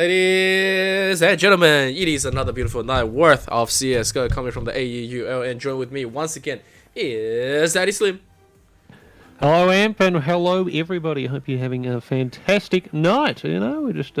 Ladies and gentlemen, it is another beautiful night worth of CSGO coming from the AEL, and join with me once again is HazDaddySlim. Hello, Amp, and hello, everybody. I hope you're having a fantastic night. We're just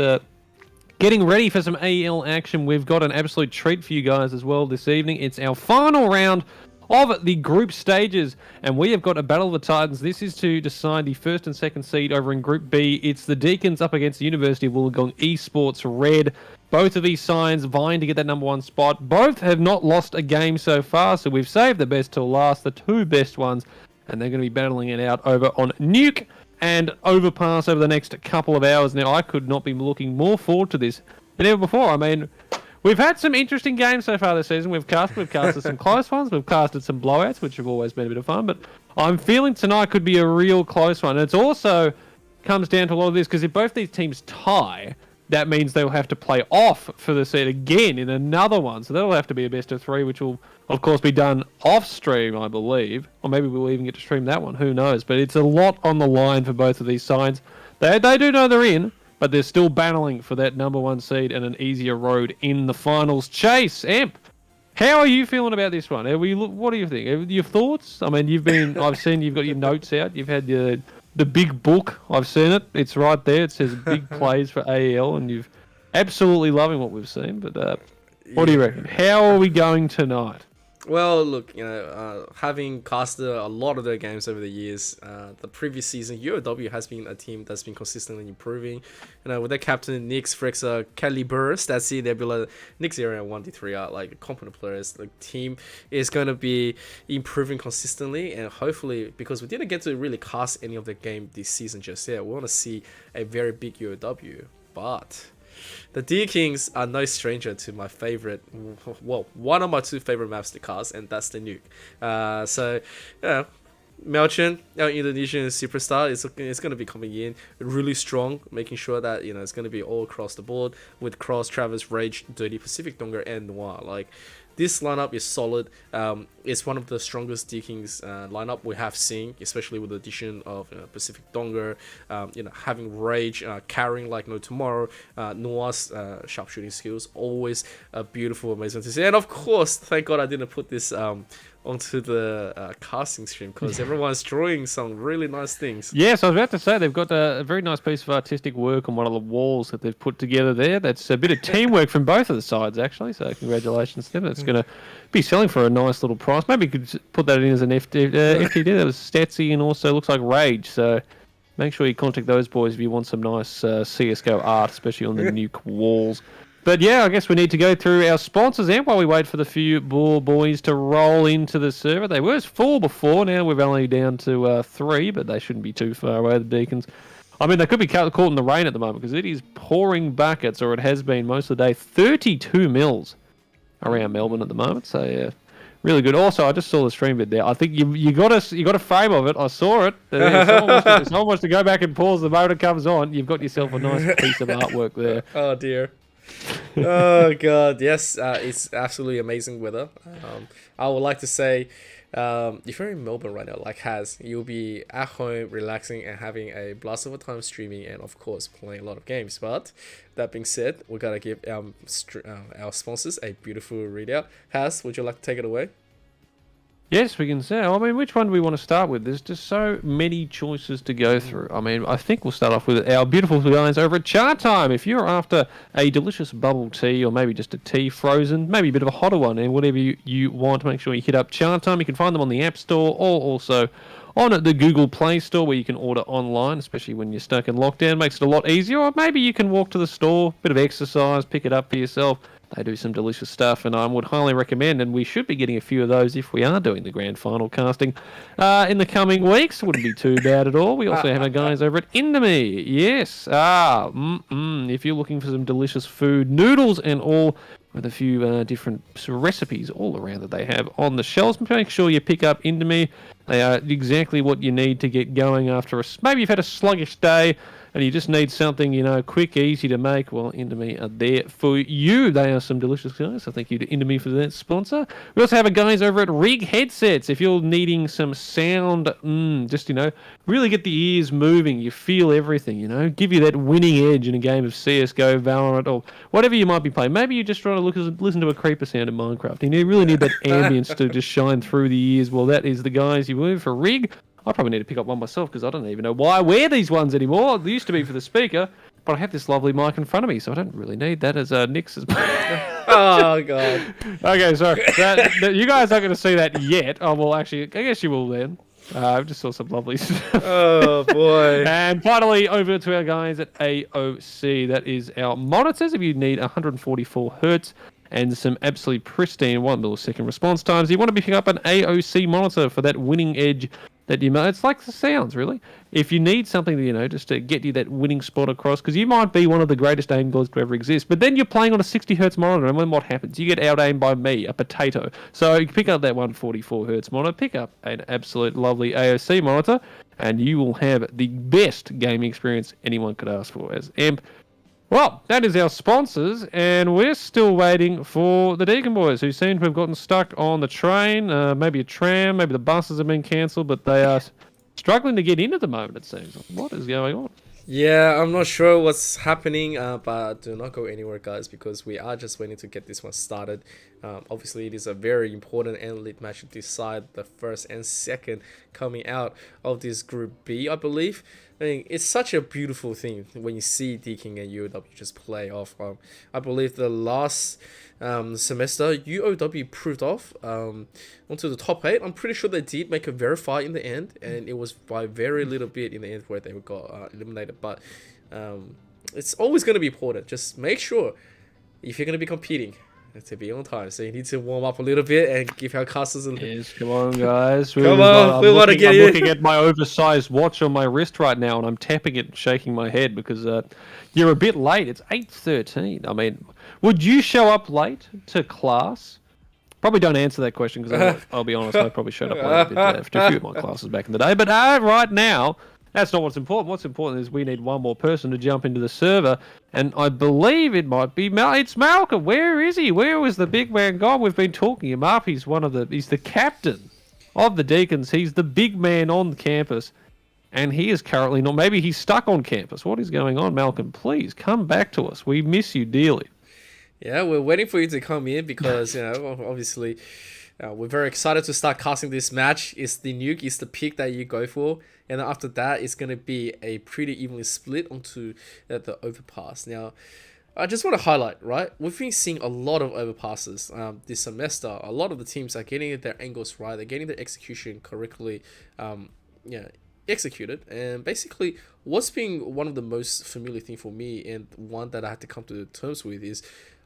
getting ready for some AEL action. We've got an absolute treat for you guys as well this evening. It's our final round of the group stages, and we have got a Battle of the Titans. This is to decide the first and second seed over in Group B. It's the Deakins up against the University of UOW Esports Red. Both of these sides vying to get that number one spot. Both have not lost a game so far, so we've saved the best till last, the two best ones, and they're going to be battling it out over on Nuke and Overpass over the next couple of hours. Now, I could not be looking more forward to this than ever before. I mean, we've had some interesting games so far this season. We've casted some close ones. We've casted some blowouts, which have always been a bit of fun. But I'm feeling tonight could be a real close one. And it's also comes down to a lot of this, because if both these teams tie, that means they'll have to play off for the seed again in another one. So that'll have to be a best of three, which will, of course, be done off stream, I believe. Or maybe we'll even get to stream that one. Who knows? But it's a lot on the line for both of these sides. They do know they're in, but they're still battling for that number one seed and an easier road in the finals. Chase, Amp, how are you feeling about this one? What do you think? Your thoughts? I mean, I've seen you've got your notes out. You've had the big book. I've seen it. It's right there. It says big plays for AEL, and you've absolutely loving what we've seen. But what do you reckon? How are we going tonight? Well, look, having casted a lot of their games over the years, the previous season, UOW has been a team that's been consistently improving. With their captain, Nick's Frexa, Calibers, that's it, Nebula, Nick's area 1D3 are like competent players. The team is going to be improving consistently, and hopefully, because we didn't get to really cast any of the game this season just yet, we want to see a very big UOW, but the Deakins are no stranger to my favorite, well, one of my two favorite maps to cast, and that's the Nuke. So, Melchin, our Indonesian superstar, is going to be coming in really strong, making sure that it's going to be all across the board with Cross, Travis, Rage, Dirty, Pacific Donger, and Noir. Like, this lineup is solid. It's one of the strongest Deakins lineup we have seen, especially with the addition of Pacific Donger, having Rage, carrying like no tomorrow, Noah's sharpshooting skills, always a beautiful, amazing to see. And of course, thank God I didn't put this onto the casting stream, because everyone's drawing some really nice things. Yes, I was about to say they've got a very nice piece of artistic work on one of the walls that they've put together there. That's a bit of teamwork from both of the sides, actually, so congratulations to them. It's going to be selling for a nice little price. Maybe you could put that in as an FTD. That was Statsy, and also looks like Rage, so make sure you contact those boys if you want some nice CSGO art, especially on the Nuke walls. But yeah, I guess we need to go through our sponsors, and while we wait for the few boys to roll into the server. They were 4 before, now we're only down to 3, but they shouldn't be too far away, the Deakins. I mean, they could be caught in the rain at the moment, because it is pouring buckets, or it has been most of the day. 32 mils around Melbourne at the moment, so yeah, really good. Also, I just saw the stream bit there. I think you got a frame of it. I saw it. If someone wants to go back and pause the moment it comes on, you've got yourself a nice piece of artwork there. Oh dear. Oh god, yes, it's absolutely amazing weather. I would like to say, if you're in Melbourne right now, like Haz, you'll be at home relaxing and having a blast of a time streaming, and of course playing a lot of games. But that being said, we gotta give our sponsors a beautiful readout. Haz, would you like to take it away? Yes, we can say. I mean, which one do we want to start with? There's just so many choices to go through. I mean, I think we'll start off with our beautiful guys over at Chatime. If you're after a delicious bubble tea, or maybe just a tea frozen, maybe a bit of a hotter one, and whatever you want, make sure you hit up Chatime. You can find them on the App Store, or also on the Google Play Store, where you can order online, especially when you're stuck in lockdown. Makes it a lot easier. Or maybe you can walk to the store, bit of exercise, pick it up for yourself. They do some delicious stuff, and I would highly recommend, and we should be getting a few of those if we are doing the grand final casting in the coming weeks. Wouldn't be too bad at all. We also have our guys over at Indomie. Yes. If you're looking for some delicious food, noodles and all, with a few different recipes all around that they have on the shelves, make sure you pick up Indomie. They are exactly what you need to get going after maybe you've had a sluggish day. and you just need something, quick, easy to make, well, Indomie are there for you. They are some delicious guys, so thank you to Indomie for that sponsor. We also have a guys over at Rig Headsets. If you're needing some sound, just, really get the ears moving, you feel everything, give you that winning edge in a game of CSGO, Valorant, or whatever you might be playing. Maybe you're just trying to listen to a creeper sound in Minecraft, and you really need that ambience to just shine through the ears. Well, that is the guys you move for Rig. I probably need to pick up one myself because I don't even know why I wear these ones anymore. They used to be for the speaker, but I have this lovely mic in front of me, so I don't really need that as Nick's. Oh, God. Okay, sorry. You guys aren't going to see that yet. Oh, well, actually, I guess you will then. I just saw some lovely stuff. Oh, boy. And finally, over to our guys at AOC. That is our monitors. If you need 144 hertz and some absolutely pristine 1 millisecond response times, you want to be picking up an AOC monitor for that winning edge that you. It's like the sounds, really. If you need something, just to get you that winning spot across, because you might be one of the greatest aim gods to ever exist, but then you're playing on a 60 hertz monitor, and then what happens? You get out-aimed by me, a potato. So you pick up that 144 hertz monitor, pick up an absolute lovely AOC monitor, and you will have the best gaming experience anyone could ask for as AMP. Well, that is our sponsors, and we're still waiting for the Deakin boys, who seem to have gotten stuck on the train, maybe a tram, maybe the buses have been cancelled, but they are struggling to get in at the moment, it seems. What is going on? Yeah, I'm not sure what's happening, but do not go anywhere, guys, because we are just waiting to get this one started. Obviously, it is a very important and lit match to decide the first and second coming out of this Group B, I believe. I mean, it's such a beautiful thing when you see Deakins and UOW just play off. I believe the last semester, UOW proved off onto the top 8. I'm pretty sure they did make a very far in the end, and it was by very little bit in the end where they got eliminated. But it's always going to be important. Just make sure if you're going to be competing, to be on time, so you need to warm up a little bit and give our casters a little. Yes, come on, guys. We want to get I'm in. looking at my oversized watch on my wrist right now, and I'm tapping it and shaking my head because you're a bit late. It's 8:13. I mean, would you show up late to class? Probably don't answer that question because I'll be honest, I probably showed up late a few of my classes back in the day. But right now, that's not what's important. What's important is we need one more person to jump into the server, and I believe it might be It's Malcolm. Where is he? Where was the big man gone? We've been talking him up. He's the captain of the Deakins. He's the big man on campus, and he is currently not. Maybe he's stuck on campus. What is going on, Malcolm? Please come back to us. We miss you dearly. Yeah, we're waiting for you to come in because obviously. We're very excited to start casting this match. It's the nuke, it's the pick that you go for. And then after that, it's going to be a pretty evenly split onto the overpass. Now, I just want to highlight, right? We've been seeing a lot of overpasses this semester. A lot of the teams are getting their angles right. They're getting their execution correctly executed. And basically, what's been one of the most familiar thing for me and one that I had to come to terms with is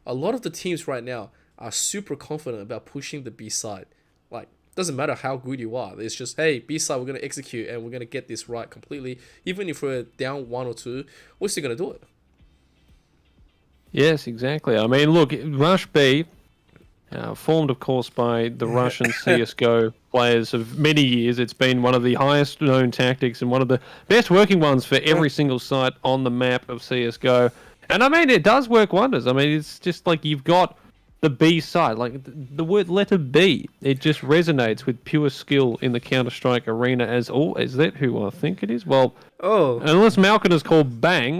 a lot of the teams right now are super confident about pushing the B side. Like, doesn't matter how good you are. It's just, hey, B side, we're going to execute and we're going to get this right completely. Even if we're down 1 or 2, we're still going to do it. Yes, exactly. I mean, look, Rush B, formed, of course, by the Russian CSGO players of many years. It's been one of the highest known tactics and one of the best working ones for every single site on the map of CSGO. And I mean, it does work wonders. I mean, it's just like you've got the B side, like the word letter B, it just resonates with pure skill in the Counter-Strike arena as all. Is that who I think it is? Well, unless Malcolm is called Bang,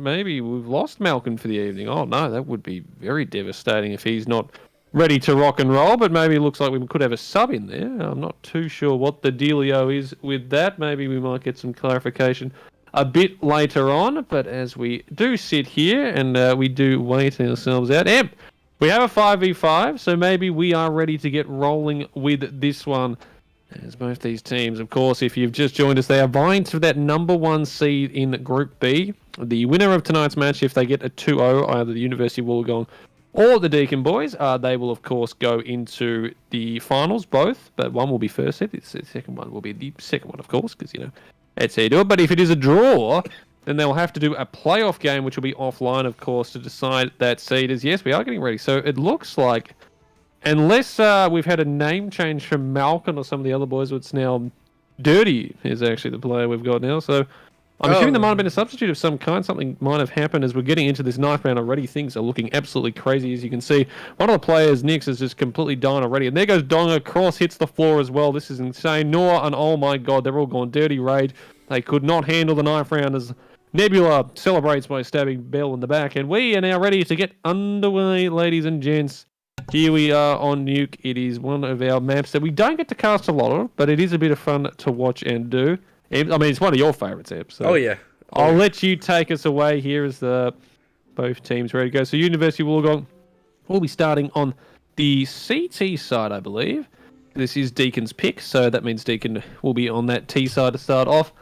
maybe we've lost Malcolm for the evening. Oh no, that would be very devastating if he's not ready to rock and roll, but maybe it looks like we could have a sub in there. I'm not too sure what the dealio is with that. Maybe we might get some clarification a bit later on, but as we do sit here and we do wait ourselves out, we have a 5v5, so maybe we are ready to get rolling with this one. As both these teams, of course, if you've just joined us, they are vying for that number 1 seed in Group B. The winner of tonight's match, if they get a 2-0, either the University of Wollongong or the Deakin boys, they will, of course, go into the finals, both, but one will be first seed. The second one will be the second one, of course, because, that's how you do it. But if it is a draw, then they'll have to do a playoff game, which will be offline, of course, to decide that seed. Yes, we are getting ready. So it looks like, unless we've had a name change from Malcolm or some of the other boys, it's now Dirty is actually the player we've got now. So I'm assuming there might have been a substitute of some kind. Something might have happened as we're getting into this ninth round already. Things are looking absolutely crazy. As you can see, one of the players, Nix, is just completely dying already. And there goes Donga. Cross hits the floor as well. This is insane. Noah and oh my god, they're all gone dirty rage. They could not handle the ninth round as Nebula celebrates by stabbing Bell in the back. And we are now ready to get underway, ladies and gents. Here we are on Nuke. It is one of our maps that we don't get to cast a lot of, but it is a bit of fun to watch and do. I mean, it's one of your favourites, Eb. So oh, yeah. I'll let you take us away here as both teams ready to go. So University of Wollongong will be starting on the CT side, I believe. This is Deakin's pick, so that means Deakin will be on that T side to start off.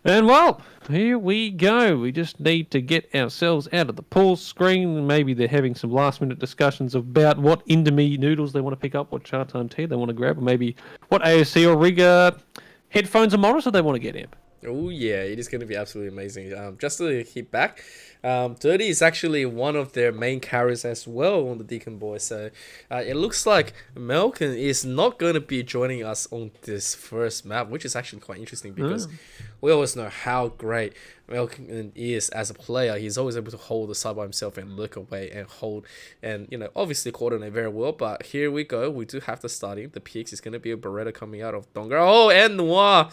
And, well, here we go. We just need to get ourselves out of the pool screen. Maybe they're having some last-minute discussions about what Indomie noodles they want to pick up, what Chatime tea they want to grab, or maybe what AOC or Rig headphones and monitor they want to get in. Oh, yeah, it is going to be absolutely amazing. Just to hit back, Dirty is actually one of their main carriers as well on the Deakin boys. So it looks like Malcolm is not going to be joining us on this first map, which is actually quite interesting because we always know how great Malcolm is as a player. He's always able to hold the side by himself and look away and hold and, you know, obviously coordinate very well. But here we go. We do have the starting. The picks is going to be a Beretta coming out of Donga. Oh, and Noir.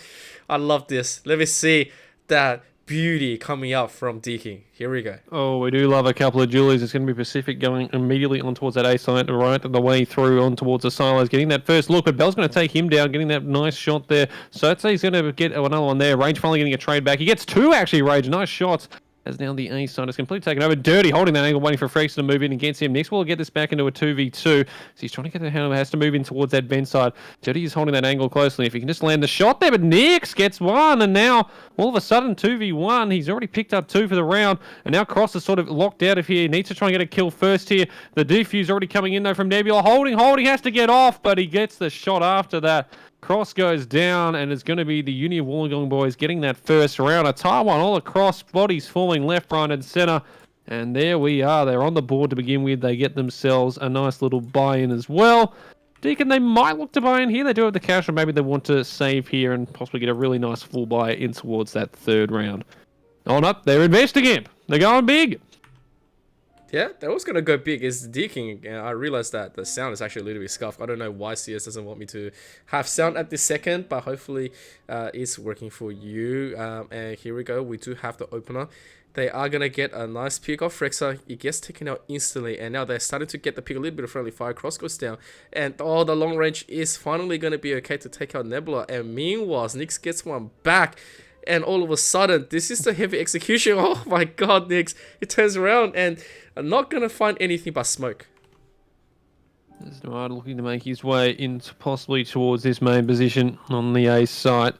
I love this. Let me see that beauty coming out from Deakin. Here we go. Oh, we do love a couple of Julies. It's going to be Pacific going immediately on towards that A side, right the way through on towards the silos, getting that first look, but Bell's going to take him down, getting that nice shot there. So I'd say he's going to get another one there. Rage finally getting a trade back. He gets two, actually, Rage. Nice shots. As now the A side is completely taken over. Dirty holding that angle, waiting for Freaks to move in against him. Next, we'll get this back into a 2v2. So he's trying to get the hand, has to move in towards that vent side. Dirty is holding that angle closely. If he can just land the shot there, but Nix gets one, and now all of a sudden 2v1. He's already picked up two for the round, and now Cross is sort of locked out of here. He needs to try and get a kill first here. The defuse already coming in though from Nebula. Holding, has to get off, but he gets the shot after that. Cross goes down, and it's going to be the Uni of Wollongong boys getting that first round. A Taiwan all across, bodies falling left, right, and centre. And there we are. They're on the board to begin with. They get themselves a nice little buy-in as well. Deakin, they might look to buy in here. They do have the cash, or maybe they want to save here and possibly get a really nice full buy in towards that third round. Oh, no, they're investing in. They're going big. Yeah, that was going to go big. It's Deakin. I realized that the sound is actually a little bit scuffed. I don't know why CS doesn't want me to have sound at this second, but hopefully it's working for you. And here we go. We do have the opener. They are going to get a nice pick off Frexa. It gets taken out instantly, and now they're starting to get the pick. A little bit of friendly fire. Cross goes down, and oh, the long range is finally going to be okay to take out Nebula. And meanwhile, Nix gets one back. And all of a sudden, this is the heavy execution. Oh my god, Nix. It turns around and I'm not going to find anything but smoke. There's Noir looking to make his way into possibly towards this main position on the A site.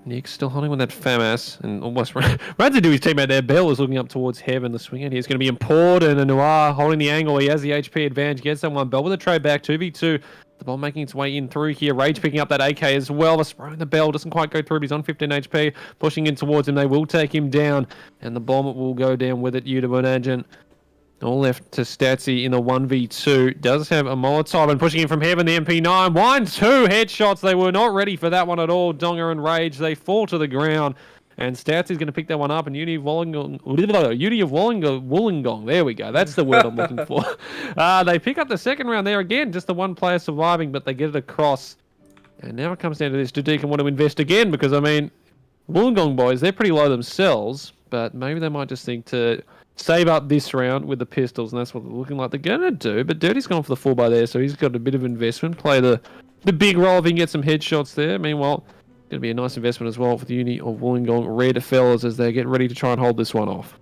Nick's still holding with that FAMAS and almost runs into his teammate there. Bell is looking up towards Heaven. The swing out here is going to be important. And Noir holding the angle. He has the HP advantage. Gets that one. Bell with a trade back. 2v2. The ball making its way in through here. Rage picking up that AK as well. The spray on the Bell doesn't quite go through, but he's on 15 HP. Pushing in towards him. They will take him down. And the bomb will go down with it. UOW Esports. All left to Statsy in the 1v2. Does have a Molotov and pushing in from Heaven. The MP9. 1-2 headshots. They were not ready for that one at all. Donga and Rage. They fall to the ground. And Statsy's going to pick that one up. And Uni of Wollongong. There we go. That's the word I'm looking for. They pick up the second round there again. Just the one player surviving, but they get it across. And now it comes down to this. Do Deakin want to invest again? Because, I mean, Wollongong boys, they're pretty low themselves. But maybe they might just think to save up this round with the pistols, and that's what they're looking like they're going to do. But Dirty's gone for the 4x there, so he's got a bit of investment. Play the big role if he can get some headshots there. Meanwhile, going to be a nice investment as well for the Uni of Wollongong Red fellas as they get ready to try and hold this one off.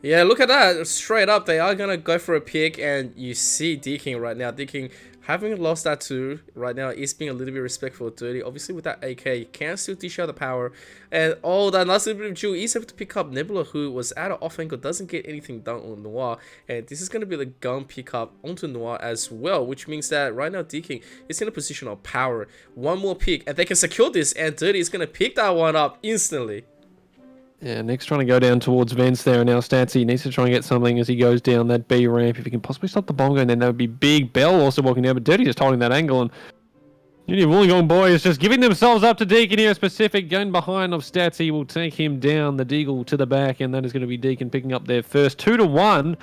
Yeah, look at that. Straight up, they are going to go for a pick, and you see Deakin right now. Deakin, having lost that too, right now, is being a little bit respectful of Dirty. Obviously, with that AK, you can still dish out the power. And oh, that last little bit of Jewel is able to pick up Nebula, who was at an off angle, doesn't get anything done on Noir. And this is going to be the gun pickup onto Noir as well, which means that right now, Deakin is in a position of power. One more pick, and they can secure this, and Dirty is going to pick that one up instantly. Yeah, Nick's trying to go down towards Vents there, and now Statsy needs to try and get something as he goes down that B ramp. If he can possibly stop the bomb going, then that would be big. Bell also walking down, but Dirty just holding that angle, and Uni Wollongong boys just giving themselves up to Deakin here. Specific going behind of Statsy will take him down. The Deagle to the back, and that is going to be Deakin picking up their first 2-1.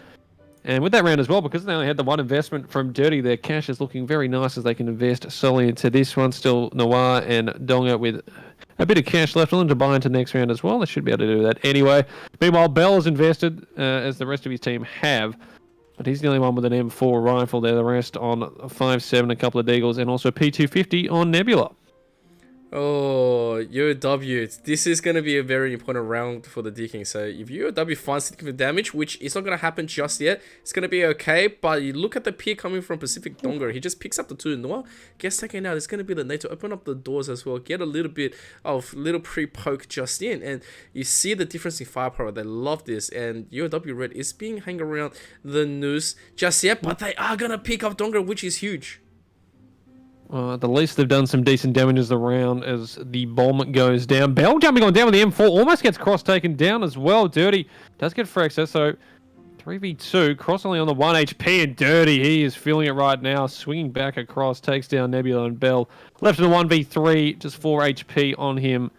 And with that round as well, because they only had the one investment from Dirty, their cash is looking very nice as they can invest solely into this one. Still Noir and Donga with a bit of cash left on them to buy into next round as well. They should be able to do that anyway. Meanwhile, Bell's invested, as the rest of his team have. But he's the only one with an M4 rifle there. The rest on 5.7, a couple of Deagles, and also P250 on Nebula. Oh, UOW. This is going to be a very important round for the Deakins. So if UOW finds significant damage, which is not going to happen just yet, it's going to be okay. But you look at the pick coming from Pacific Donga. He just picks up the 2. Noah gets taken out. It's going to be the need to open up the doors as well. Get a little bit of little pre-poke just in. And you see the difference in firepower. They love this. And UOW Red is being hanging around the noose just yet. But they are going to pick up Donga, which is huge. At the least, they've done some decent damages around as the bomb goes down. Bell jumping on down with the M4. Almost gets Cross taken down as well. Dirty does get Frexa, so 3v2. Cross only on the 1 HP, and Dirty, he is feeling it right now. Swinging back across, takes down Nebula and Bell. Left in the 1v3, just 4 HP on him.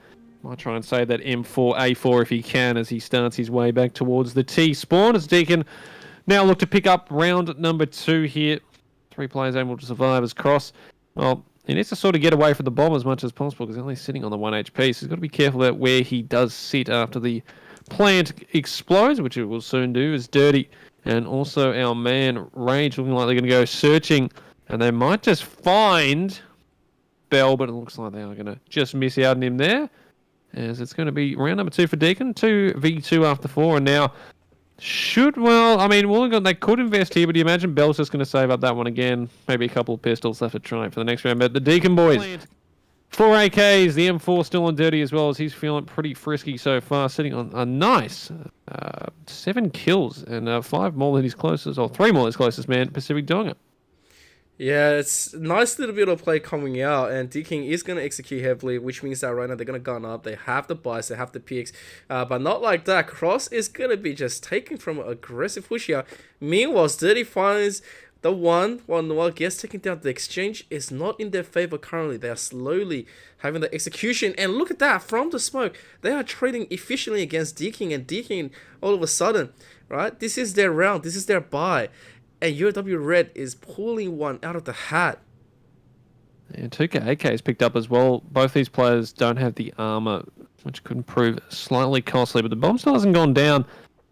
Might try and save that M4, A4 if he can, as he starts his way back towards the T spawn. As Deacon now look to pick up round number 2 here. 3 players able to survive as Cross. Well, he needs to sort of get away from the bomb as much as possible because he's only sitting on the 1 HP. So he's got to be careful about where he does sit after the plant explodes, which it will soon do. Is Dirty and also our man Rage looking like they're going to go searching, and they might just find Bell, but it looks like they are going to just miss out on him there, as it's going to be round number 2 for Deacon. 2v2 after 4, and now Wollongong, they could invest here, but do you imagine Bell's just going to save up that one again? Maybe a couple of pistols left to try for the next round. But the Deacon boys, 4 AKs, the M4 still on Dirty as well, as he's feeling pretty frisky so far, sitting on a nice 7 kills and 5 more than his closest, or 3 more than his closest man, Pacific Donga. Yeah, it's a nice little bit of play coming out, and Deakin is going to execute heavily, which means that right now they're going to gun up. They have the buys, they have the picks, but not like that. Cross is going to be just taken from an aggressive push here. Meanwhile, Dirty finds the one, while Noah gets taken down. The exchange is not in their favor currently. They are slowly having the execution, and look at that, from the smoke, they are trading efficiently against Deakin, and Deakin all of a sudden, right, this is their round, this is their buy. And UOW Red is pulling one out of the hat. And 2K AK is picked up as well. Both these players don't have the armor, which could prove slightly costly. But the bomb still hasn't gone down.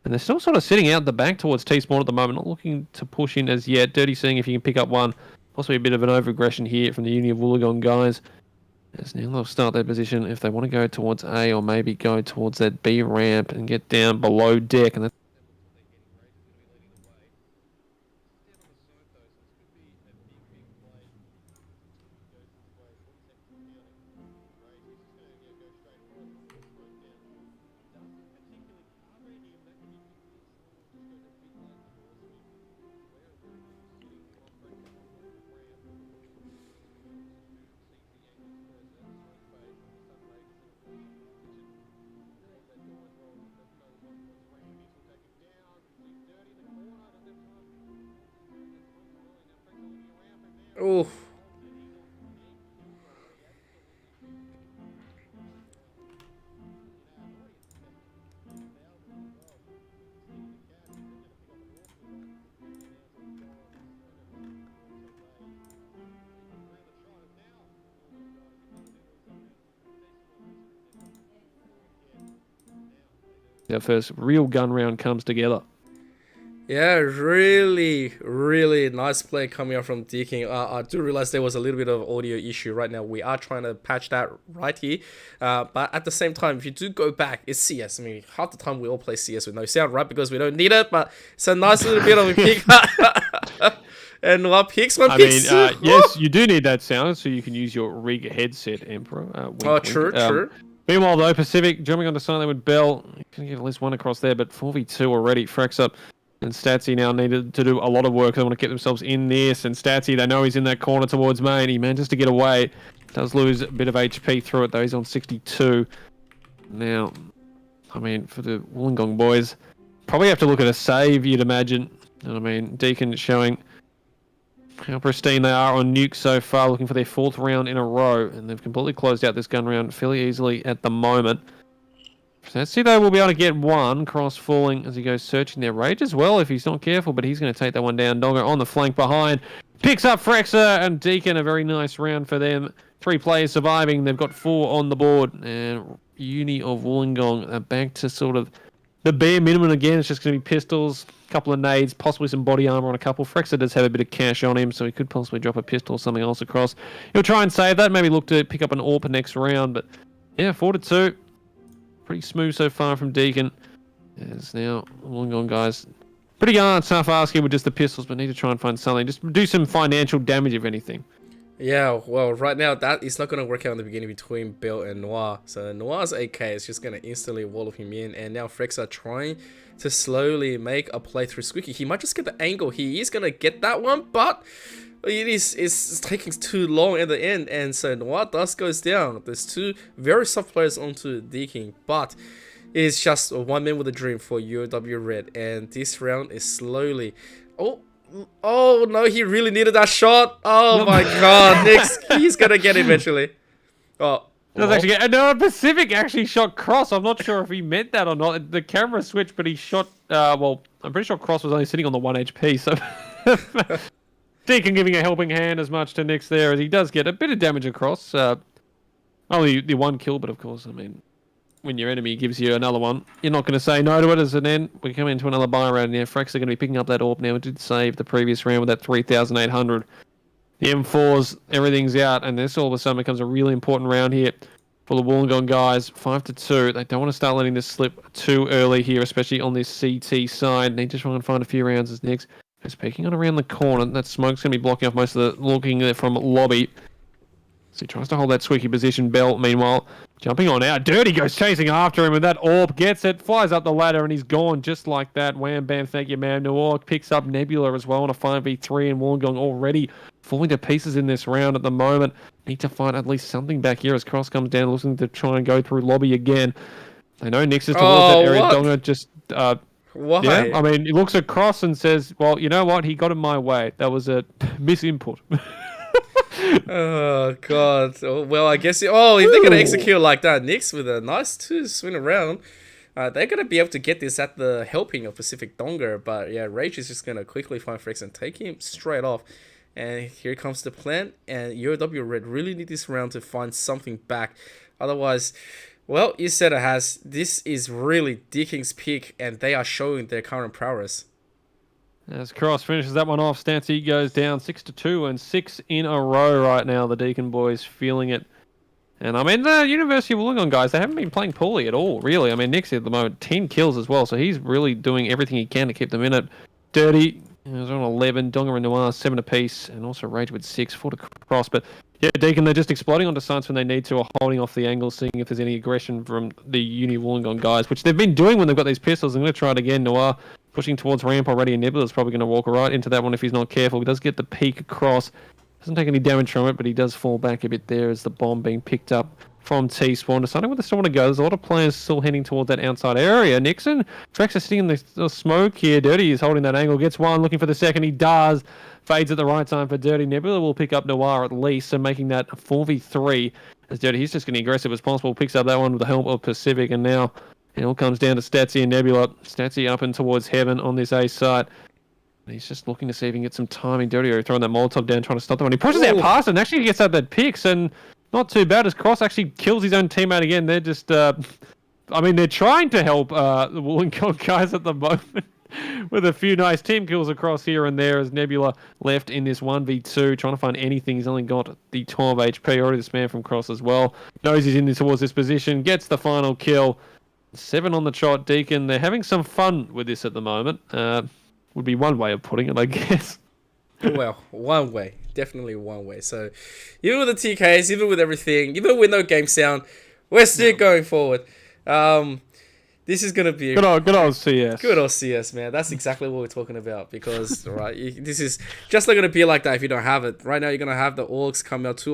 And they're still sort of sitting out the back towards T-Spawn at the moment. Not looking to push in as yet. Dirty seeing if he can pick up one. Possibly a bit of an over-aggression here from the Uni of Wollongong guys. As now they'll start their position if they want to go towards A, or maybe go towards that B ramp and get down below deck. And that's Oh. our first real gun round comes together. Yeah, really, really nice play coming out from Deakin. I do realize there was a little bit of audio issue right now. We are trying to patch that right here. But at the same time, if you do go back, it's CS. I mean, half the time we all play CS with no sound, right? Because we don't need it. But it's a nice little bit of a pick. And one picks, one picks. Yes, you do need that sound, so you can use your Rig headset, Emperor. Wink, true, wink. true. Meanwhile, though, Pacific jumping onto something with Bell. Can get at least one across there, but 4v2 already. Frex up. And Statsy now needed to do a lot of work. They want to get themselves in this. And Statsy, they know he's in that corner towards main. He manages to get away. Does lose a bit of HP through it, though. He's on 62. Now, I mean, for the Wollongong boys, probably have to look at a save, you'd imagine. You know what I mean? Deacon showing how pristine they are on Nuke so far, looking for their 4th round in a row, and they've completely closed out this gun round fairly easily at the moment. So let's see though, we'll be able to get one. Cross falling as he goes searching their rage as well if he's not careful, but he's going to take that one down. Donga on the flank behind. Picks up Frexa and Deakin, a very nice round for them. 3 players surviving. They've got 4 on the board. And Uni of Wollongong are back to sort of the bare minimum again. It's just going to be pistols, a couple of nades, possibly some body armor on a couple. Frexa does have a bit of cash on him, so he could possibly drop a pistol or something else across. He'll try and save that, maybe look to pick up an AWP next round, but yeah, 4-2. Pretty smooth so far from Deakin. It's now Wollongong guys. Pretty tough asking with just the pistols, but need to try and find something. Just do some financial damage, if anything. Yeah, well, right now that is not going to work out in the beginning between Bill and Noir. So Noir's AK is just going to instantly wall him in, and now Frex are trying to slowly make a play through Squeaky. He might just get the angle. He is going to get that one, but it's taking too long at the end, and so Noir does goes down. There's 2 very soft players onto Deakin, but it's just a 1 man with a dream for UOW Red, and this round is slowly... Oh no, he really needed that shot. Oh my god, Nix, he's gonna get it eventually. Oh, That's actually no. Pacific actually shot Cross. I'm not sure if he meant that or not. The camera switched, but he shot. Well, I'm pretty sure Cross was only sitting on the 1 HP. So Deacon giving a helping hand as much to Nix there, as he does get a bit of damage across. Only the 1 kill, but of course, I mean, when your enemy gives you another one, you're not going to say no to it. As an end, we come into another buy round now. Frex are going to be picking up that AWP now. We did save the previous round with that 3,800. The M4s, everything's out, and this all of a sudden becomes a really important round here for the Wollongong guys. 5-2. They don't want to start letting this slip too early here, especially on this CT side. Need to try and find a few rounds as Nix is peeking on around the corner. That smoke's going to be blocking off most of the looking there from lobby. So he tries to hold that squeaky position. Bell, meanwhile, jumping on out. Dirty goes chasing after him with that AWP. Gets it, flies up the ladder, and he's gone just like that. Wham, bam, thank you, man. Noor picks up Nebula as well on a 5v3, and Wollongong already falling to pieces in this round at the moment. Need to find at least something back here as Cross comes down, looking to try and go through lobby again. They know Nix is towards that area. What? Donga just... Why? Yeah, I mean, he looks across and says, well, you know what? He got in my way. That was a misinput. Oh god. Oh, well, I guess if they're gonna execute like that, Nix with a nice 2 swing around, they're gonna be able to get this at the helping of Pacific Donga. But yeah, Rage is just gonna quickly find Frex and take him straight off. And here comes the plan. And UOW Red really need this round to find something back. Otherwise, well, you said it has. This is really Deakins' peak, and they are showing their current prowess. As Cross finishes that one off, Stancy goes down 6-2 and 6 in a row right now. The Deakin boys feeling it. And I mean, the University of Wollongong guys, they haven't been playing poorly at all, really. I mean, Nick's at the moment 10 kills as well, so he's really doing everything he can to keep them in it. Dirty is on 11, Donga and Noir 7 apiece, and also Rage with 6, 4 to Cross. But yeah, Deakin, they're just exploding onto sites when they need to, or holding off the angle, seeing if there's any aggression from the Uni Wollongong guys, which they've been doing when they've got these pistols. I'm going to try it again. Noir pushing towards ramp already, and Nebula's probably going to walk right into that one if he's not careful. He does get the peek across. Doesn't take any damage from it, but he does fall back a bit there as the bomb being picked up from T-Spawn. Deciding where they still want to go. There's a lot of players still heading towards that outside area. Nixon, Trex is sitting in the smoke here. Dirty is holding that angle. Gets one, looking for the second. He does. Fades at the right time for Dirty. Nebula will pick up Noir at least, so making that a 4v3. As Dirty, he's just getting aggressive as possible. Picks up that one with the help of Pacific, and now it all comes down to Statsy and Nebula. Statsy up and towards heaven on this A site. And he's just looking to see if he can get some timing. Dirty throwing that Molotov down, trying to stop the one. He pushes out past and actually gets out that picks, and not too bad as Cross actually kills his own teammate again. They're just, I mean, they're trying to help the Wollongong guys at the moment with a few nice team kills across here and there as Nebula left in this 1v2, trying to find anything. He's only got the 12 HP. Already the spam from Cross as well. Knows he's in this towards this position. Gets the final kill. 7 on the shot, Deacon. They're having some fun with this at the moment. Would be one way of putting it, I guess. Well, one way. Definitely one way. So, even with the TKs, even with everything, even with no game sound, we're still going forward. This is gonna be Good old CS. good old CS, man. That's exactly what we're talking about because this is just not gonna be like that if you don't have it. Right now, you're gonna have the orcs come out.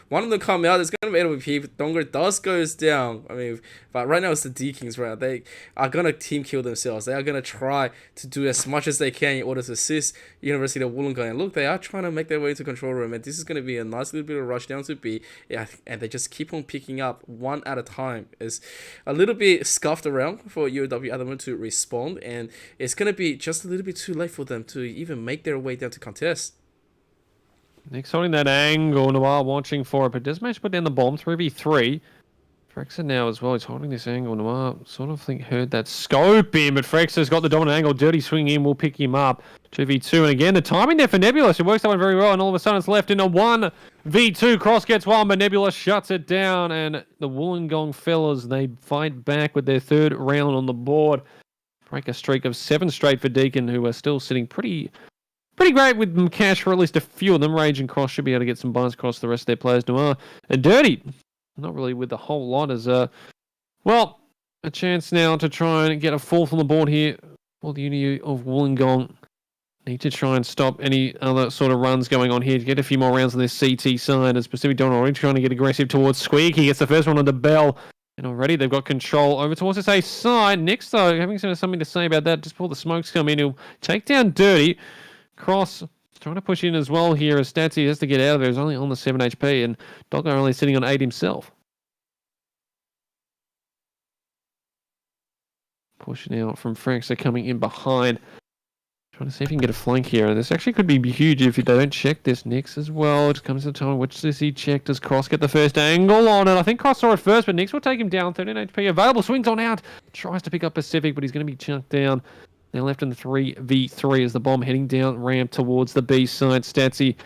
One of them come out. It's gonna be AWP. Donger does goes down. I mean, but right now it's the Deakins. Right, they are gonna team kill themselves. They are gonna try to do as much as they can in order to assist University of Wollongong. And look, they are trying to make their way into control room, and this is gonna be a nice little bit of rush down to B. Yeah, and they just keep on picking up one at a time. It's a little bit scuffed around for UOW at the moment to respond, and it's going to be just a little bit too late for them to even make their way down to contest. Nick's holding that angle, Noir watching for it, but does manage to put down the bomb, 3v3. Frexa now as well, he's holding this angle. Noir sort of heard that scope in, but Frexa's got the dominant angle. Dirty swing in will pick him up. 2v2, and again, the timing there for Nebulous, it works that one very well, and all of a sudden it's left in a 1v2. Cross gets one, but Nebulous shuts it down, and the Wollongong fellas, they fight back with their third round on the board. Break a streak of 7 straight for Deakin, who are still sitting pretty great with them cash for at least a few of them. Rage and Cross should be able to get some buys across the rest of their players. Noir and Dirty, not really with a whole lot, as well, a chance now to try and get a fourth on the board here for the Uni of Wollongong. Need to try and stop any other sort of runs going on here to get a few more rounds on this CT side, as Pacific Dawn already trying to get aggressive towards Squeak. He gets the first one on the bell, and already they've got control over towards this A side. Next, though, having something to say about that, just before the smokes come in, he'll take down Dirty. Cross trying to push in as well here, as Statsy has to get out of there. He's only on the 7 HP, and Doggo only sitting on 8 himself. Pushing out from Franks, they're coming in behind. Trying to see if he can get a flank here. And this actually could be huge if they don't check this. Nix as well. It comes to the time which does he check? Does Cross get the first angle on it? I think Cross saw it first, but Nix will take him down. 13 HP available. Swings on out. Tries to pick up Pacific, but he's going to be chunked down. They're left in the 3v3 as the bomb heading down ramp towards the B side. Statsy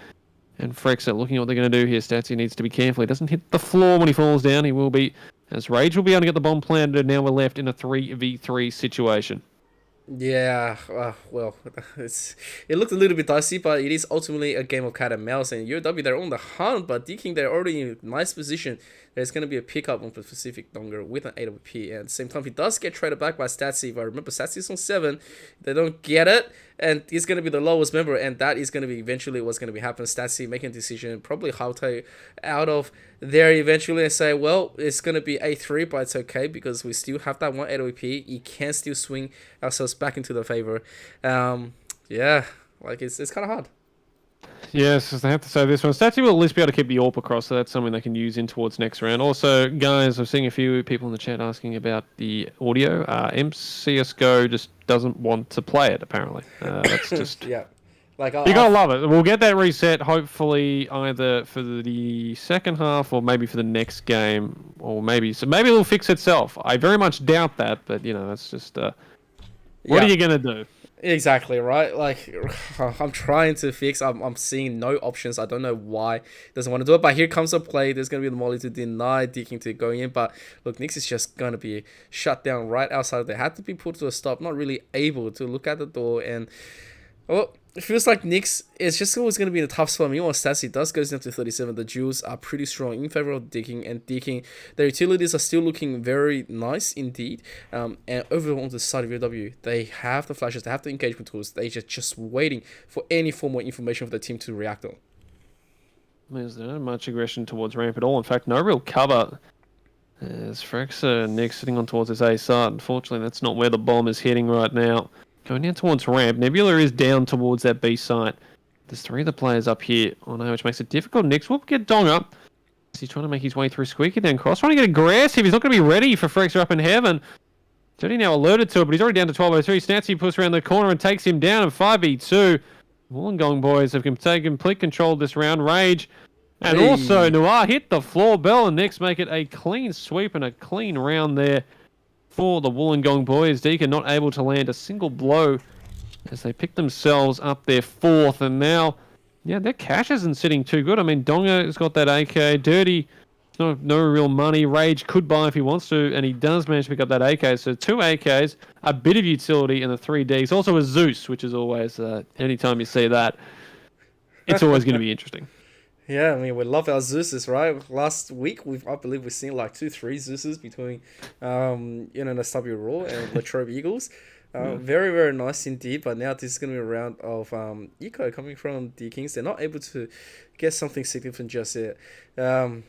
and Frex are looking at what they're going to do here. Statsy needs to be careful. He doesn't hit the floor when he falls down. He will be, as Rage will be able to get the bomb planted. And now we're left in a 3v3 situation. Yeah, well, it looked a little bit dicey, but it is ultimately a game of cat and mouse. And UOW, they're on the hunt, but Deakin, they're already in a nice position. There's going to be a pickup on Pacific Donger with an AWP. And at the same time, he does get traded back by Statsy. If I remember, Statsy is on 7. They don't get it, and he's going to be the lowest member, and that is going to be eventually what's going to be happening. Statsy making a decision, probably Haute out of there eventually, and say, well, it's going to be A3, but it's okay because we still have that one AWP. You can still swing ourselves back into the favor. Yeah, like it's kind of hard. Yes, they have to say this one. Statsy will at least be able to keep the AWP across, so that's something they can use in towards next round. Also, guys, I'm seeing a few people in the chat asking about the audio. MCSGO just doesn't want to play it, apparently. That's just... yeah. Like, you gotta love it. We'll get that reset, hopefully, either for the second half or maybe for the next game, or maybe it'll fix itself. I very much doubt that, but you know, that's just what are you gonna do? Exactly, right? Like, I'm trying to fix. I'm seeing no options. I don't know why he doesn't want to do it. But here comes a play. There's going to be the molly to deny Deakin to going in. But look, Nix is just going to be shut down right outside. They had to be put to a stop. Not really able to look at the door. And, well, it feels like Nix is just always going to be in a tough spot. Meanwhile, Statsy does goes down to 37. The Jules are pretty strong in favor of Deakin, and Deakin, their utilities are still looking very nice indeed. And over on the side of UOW, they have the flashes, they have the engagement tools. They're just waiting for any form of information for the team to react on. There's not much aggression towards ramp at all. In fact, no real cover. As Frexa and Nick sitting on towards his A side. Unfortunately, that's not where the bomb is heading right now. Going down towards ramp. Nebula is down towards that B site. There's 3 of the players up here on A, which makes it difficult. Nix will get Dong up. He's trying to make his way through Squeaky, then Cross trying to get aggressive. He's not going to be ready for Frexa up in heaven. Dirty now alerted to it, but he's already down to 12:03. Statsy puts around the corner and takes him down in 5v2. Wollongong boys have taken complete control of this round. Rage and also Noir hit the floor bell, and Nix make it a clean sweep and a clean round there for the Wollongong boys. Deakin not able to land a single blow as they pick themselves up their 4th, and now, yeah, their cash isn't sitting too good. I mean, Donga has got that AK. Dirty, no real money. Rage could buy if he wants to, and he does manage to pick up that AK. So 2 AKs, a bit of utility, and the 3Ds. Also a Zeus, which is always, anytime you see that, it's always going to be interesting. Yeah, I mean we love our Zeuses, right? Last week I believe we've seen like 2, 3 Zeuses between the SW Raw and Latrobe Eagles. Yeah. Very very nice indeed. But now this is gonna be a round of eco coming from Deakins. They're not able to get something significant just yet. Um,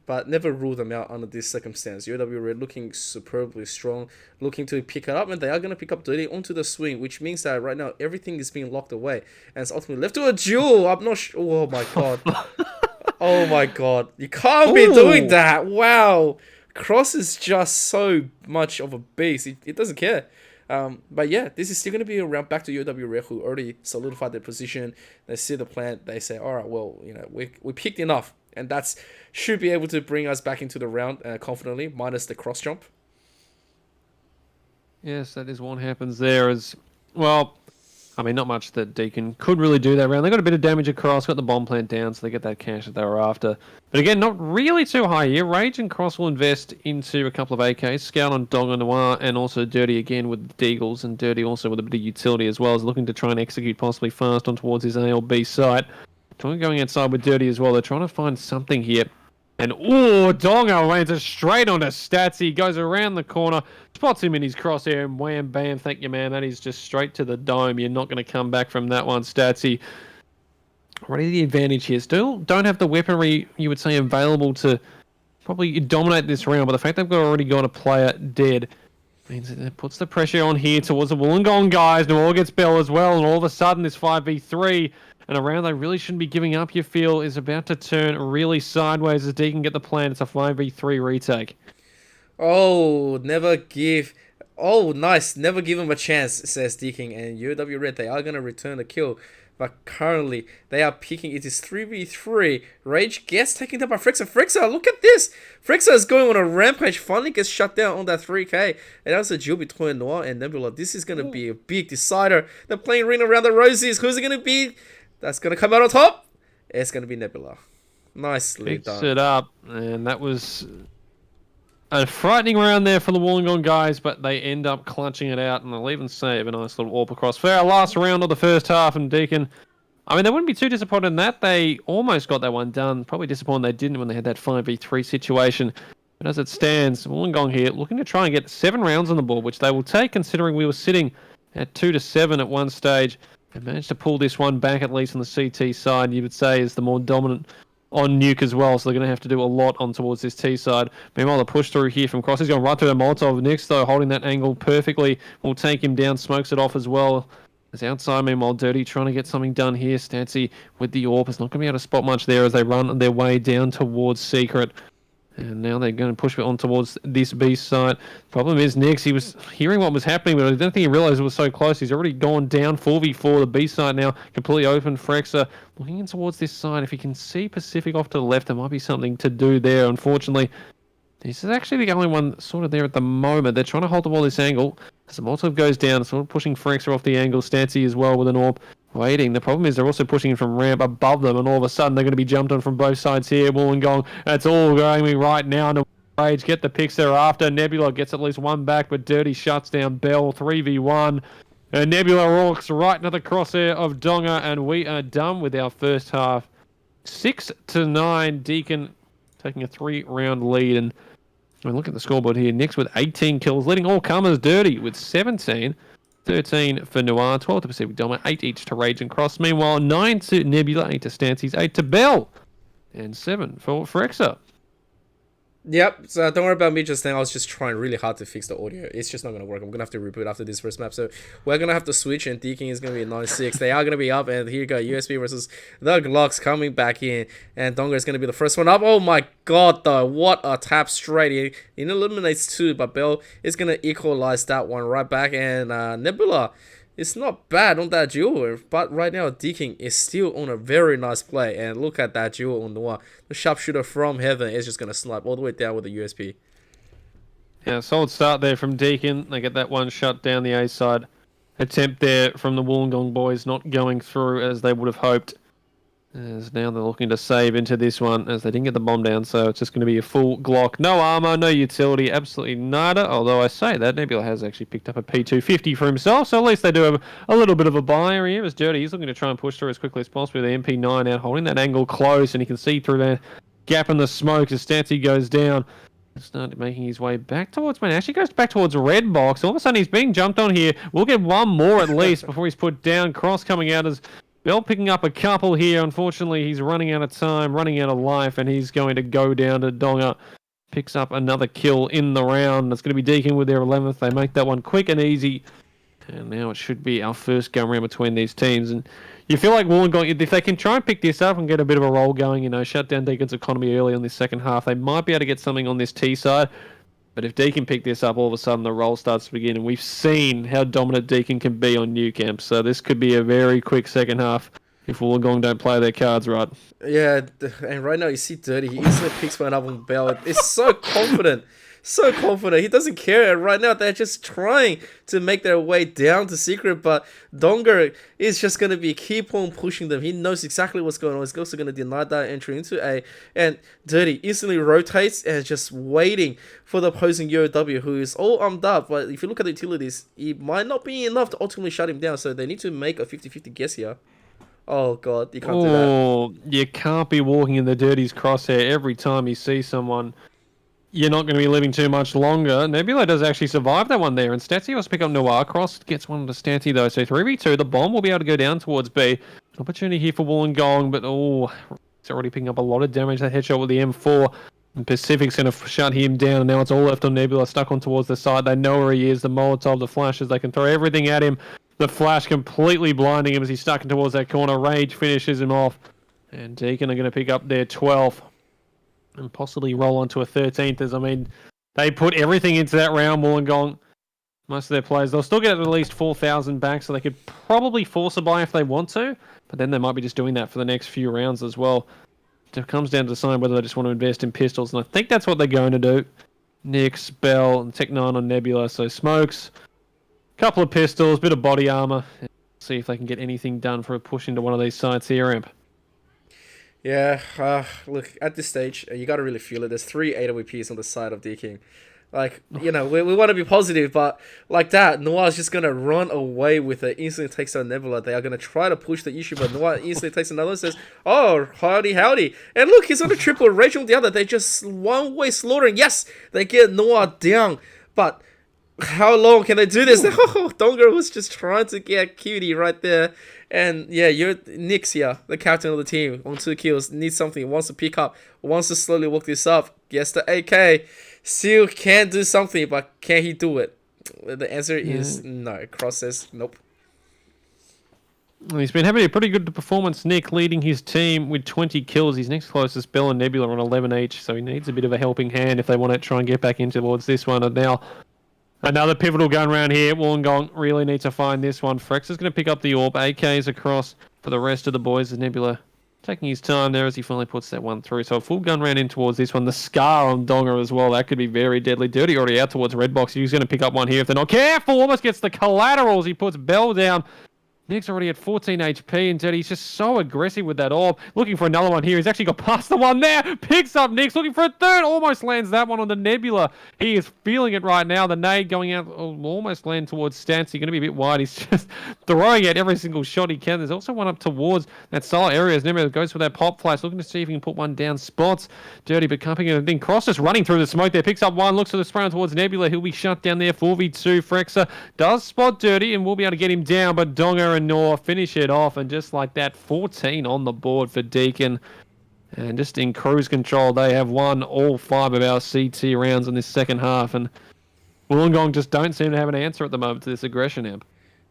but never rule them out under this circumstance. UOW Red looking superbly strong, looking to pick it up, and they are going to pick up Dirty onto the swing, which means that right now everything is being locked away, and it's ultimately left to a duel. I'm not sure. Oh my god. Oh my god. You can't be doing that. Wow. Cross is just so much of a beast. It doesn't care. But yeah, this is still going to be around back to UOW Red, who already solidified their position. They see the plan. They say, all right, well, we picked enough. And that's should be able to bring us back into the round confidently, minus the cross jump. Yes, that is what happens there. As well, I mean, not much that Deacon could really do that round. They got a bit of damage across, got the bomb plant down, so they get that cash that they were after. But again, not really too high here. Rage and Cross will invest into a couple of AKs. Scout on Dong and Noir, and also Dirty again with the Deagles, and Dirty also with a bit of utility as well, as looking to try and execute possibly fast on towards his ALB site. Going outside with Dirty as well. They're trying to find something here. And, Donga lands it straight onto Stats. He goes around the corner, spots him in his crosshair, and wham, bam, thank you, man. That is just straight to the dome. You're not going to come back from that one, Statsy. Already the advantage here. Still don't have the weaponry, you would say, available to probably dominate this round, but the fact they've already got a player dead means that it puts the pressure on here towards the Wollongong guys. Noor gets Bell as well, and all of a sudden this 5v3... and a round they really shouldn't be giving up, you feel, is about to turn really sideways as Deacon get the plan. It's a 5v3 retake. Oh, never give... Oh, nice. Never give him a chance, says Deacon. And UOW Red, they are going to return the kill. But currently, they are picking. It is 3v3. Rage gets taken down by Frixa. Frixa, look at this. Frixa is going on a rampage. Finally gets shut down on that 3k. And that's a duel between Noir and Nebula. This is going to be a big decider. They're playing ring around the roses. Who's it going to be? That's going to come out on top. It's going to be Nebula. Nicely done. Picks it up. And that was a frightening round there for the Wollongong guys, but they end up clutching it out, and they'll even save a nice little AWP across for our last round of the first half. And Deacon, I mean, they wouldn't be too disappointed in that. They almost got that one done. Probably disappointed they didn't when they had that 5v3 situation. But as it stands, Wollongong here looking to try and get 7 rounds on the board, which they will take, considering we were sitting at 2-7 at one stage. They managed to pull this one back, at least on the CT side, you would say, is the more dominant on Nuke as well, so they're going to have to do a lot on towards this T side. Meanwhile, the push through here from Cross. He's going right through the Molotov. Next, though, holding that angle perfectly. Will take him down, smokes it off as well. As outside, meanwhile, Dirty trying to get something done here. Statsy with the AWP is not going to be able to spot much there as they run their way down towards Secret. And now they're going to push it on towards this B site. Problem is, Nix, he was hearing what was happening, but I don't think he realized it was so close. He's already gone down 4v4. The B site now completely open. Frexa looking in towards this side. If he can see Pacific off to the left, there might be something to do there. Unfortunately, this is actually the only one sort of there at the moment. They're trying to hold the ball this angle. As the Molotov goes down, sort of pushing Frexa off the angle. Stancy as well with an AWP. Waiting. The problem is they're also pushing in from ramp above them, and all of a sudden they're going to be jumped on from both sides here. Wollongong, that's all going right now. And Rage get the picks thereafter. Nebula gets at least one back, but Dirty shuts down Bell 3v1. And Nebula walks right into the crosshair of Donga, and we are done with our first half. 6-9. Deacon taking a 3-round lead. And I mean, look at the scoreboard here. Next with 18 kills, leading all comers. Dirty with 17. 13 for Noir, 12 to Pacific Dominant, 8 each to Rage and Cross. Meanwhile, 9 to Nebula, 8 to Stancy's, 8 to Bell, and 7 for Frexa. Yep, so don't worry about me just now. I was just trying really hard to fix the audio. It's just not going to work. I'm going to have to reboot after this first map. So we're going to have to switch, and Deakin is going to be 9-6. They are going to be up, and here you go. USB versus the Glocks coming back in. And Donga is going to be the first one up. Oh my god, though. What a tap straight in. It eliminates 2, but Bell is going to equalize that one right back. And Nebula, it's not bad on that duel, but right now Deakin is still on a very nice play. And look at that duel on Noir. The sharpshooter from heaven is just going to snipe all the way down with the USP. Yeah, solid start there from Deacon. They get that one shut down the A side. Attempt there from the Wollongong boys, not going through as they would have hoped. As now they're looking to save into this one as they didn't get the bomb down, so it's just going to be a full Glock. No armor, no utility, absolutely nada. Although I say that, Nebula has actually picked up a P250 for himself, so at least they do have a little bit of a buyer here. As Dirty, he's looking to try and push through as quickly as possible with the MP9 out, holding that angle close, and you can see through the gap in the smoke as Stancy goes down. Started making his way back towards man. Actually goes back towards red box. All of a sudden he's being jumped on here. We'll get one more at least before he's put down. Cross coming out as Bell picking up a couple here. Unfortunately, he's running out of time, running out of life, and he's going to go down to Donga. Picks up another kill in the round. It's going to be Deakin with their 11th. They make that one quick and easy. And now it should be our first gun round between these teams. And you feel like Wollongong, if they can try and pick this up and get a bit of a roll going, shut down Deakin's economy early on this second half, they might be able to get something on this T side. But if Deakin pick this up, all of a sudden the roll starts to begin. And we've seen how dominant Deakin can be on New Camp. So this could be a very quick second half if Wollongong don't play their cards right. Yeah, and right now you see Dirty. He instantly picks one up on Bell. It's so confident. So confident. He doesn't care. And right now they're just trying to make their way down to Secret. But Donga is just going to be keep on pushing them. He knows exactly what's going on. He's also going to deny that entry into A. And Dirty instantly rotates and is just waiting for the opposing UOW, who is all armed up. But if you look at the utilities, it might not be enough to ultimately shut him down. So they need to make a 50-50 guess here. Oh, God. You can't do that. Oh, you can't be walking in the Dirty's crosshair every time you see someone. You're not going to be living too much longer. Nebula does actually survive that one there. And Statsy wants to pick up Noir. Cross gets one to Statsy, though. So 3v2. The bomb will be able to go down towards B. An opportunity here for Wollongong. But, it's already picking up a lot of damage. That headshot with the M4. And Pacific's going to shut him down. And now it's all left on Nebula. Stuck on towards the side. They know where he is. The Molotov, the flashes. They can throw everything at him. The flash completely blinding him as he's stuck in towards that corner. Rage finishes him off. And Deakin are going to pick up their 12th. And possibly roll onto a 13th, as they put everything into that round, Wollongong. Most of their players, they'll still get at least 4,000 back, so they could probably force a buy if they want to, but then they might be just doing that for the next few rounds as well. It comes down to deciding whether they just want to invest in pistols, and I think that's what they're going to do. Nix, Bell, and Tech 9 on Nebula, so smokes, couple of pistols, bit of body armor, and see if they can get anything done for a push into one of these sites here, Imp. Yeah, look, at this stage, you got to really feel it. There's 3 AWPs on the side of Deakin. Like, we want to be positive, but like that, Noir's just going to run away with it, instantly takes down Nebula. They are going to try to push the issue, but Noir instantly takes another and says, oh, howdy. And look, he's on a triple, Rachel the other. They just one-way slaughtering. Yes, they get Noir down, but how long can they do this? Oh, Donga was just trying to get Cutie right there. And yeah, you're Nix here, the captain of the team, on 2 kills, needs something, wants to pick up, wants to slowly walk this up, gets the AK, still can do something, but can he do it? The answer is no. Cross says nope. He's been having a pretty good performance, Nick, leading his team with 20 kills. His next closest, Bell and Nebula, on 11 each, so he needs a bit of a helping hand if they want to try and get back in towards this one. And now another pivotal gun round here. Wollongong really need to find this one. Frex is going to pick up the AWP. AKs across for the rest of the boys. As Nebula taking his time there as he finally puts that one through. So a full gun round in towards this one. The Scar on Donga as well. That could be very deadly. Dirty already out towards red box. He's going to pick up one here if they're not careful. Almost gets the collaterals. He puts Bell down. Nick's already at 14 HP, and Dirty's just so aggressive with that orb. Looking for another one here. He's actually got past the one there. Picks up Nick's, looking for a third. Almost lands that one on the Nebula. He is feeling it right now. The nade going out, almost land towards Stancy. Going to be a bit wide. He's just throwing at every single shot he can. There's also one up towards that solo area as Nebula goes for that pop flash, looking to see if he can put one down spots. Dirty becoming it, and then Cross just running through the smoke there. Picks up one, looks for the spray towards Nebula. He'll be shut down there. 4v2. Frexa does spot Dirty, and we'll be able to get him down, but Donga and Nor finish it off, and just like that, 14 on the board for Deakin. And just in cruise control, they have won all 5 of our CT rounds in this second half, and Wollongong just don't seem to have an answer at the moment to this aggression, Amp.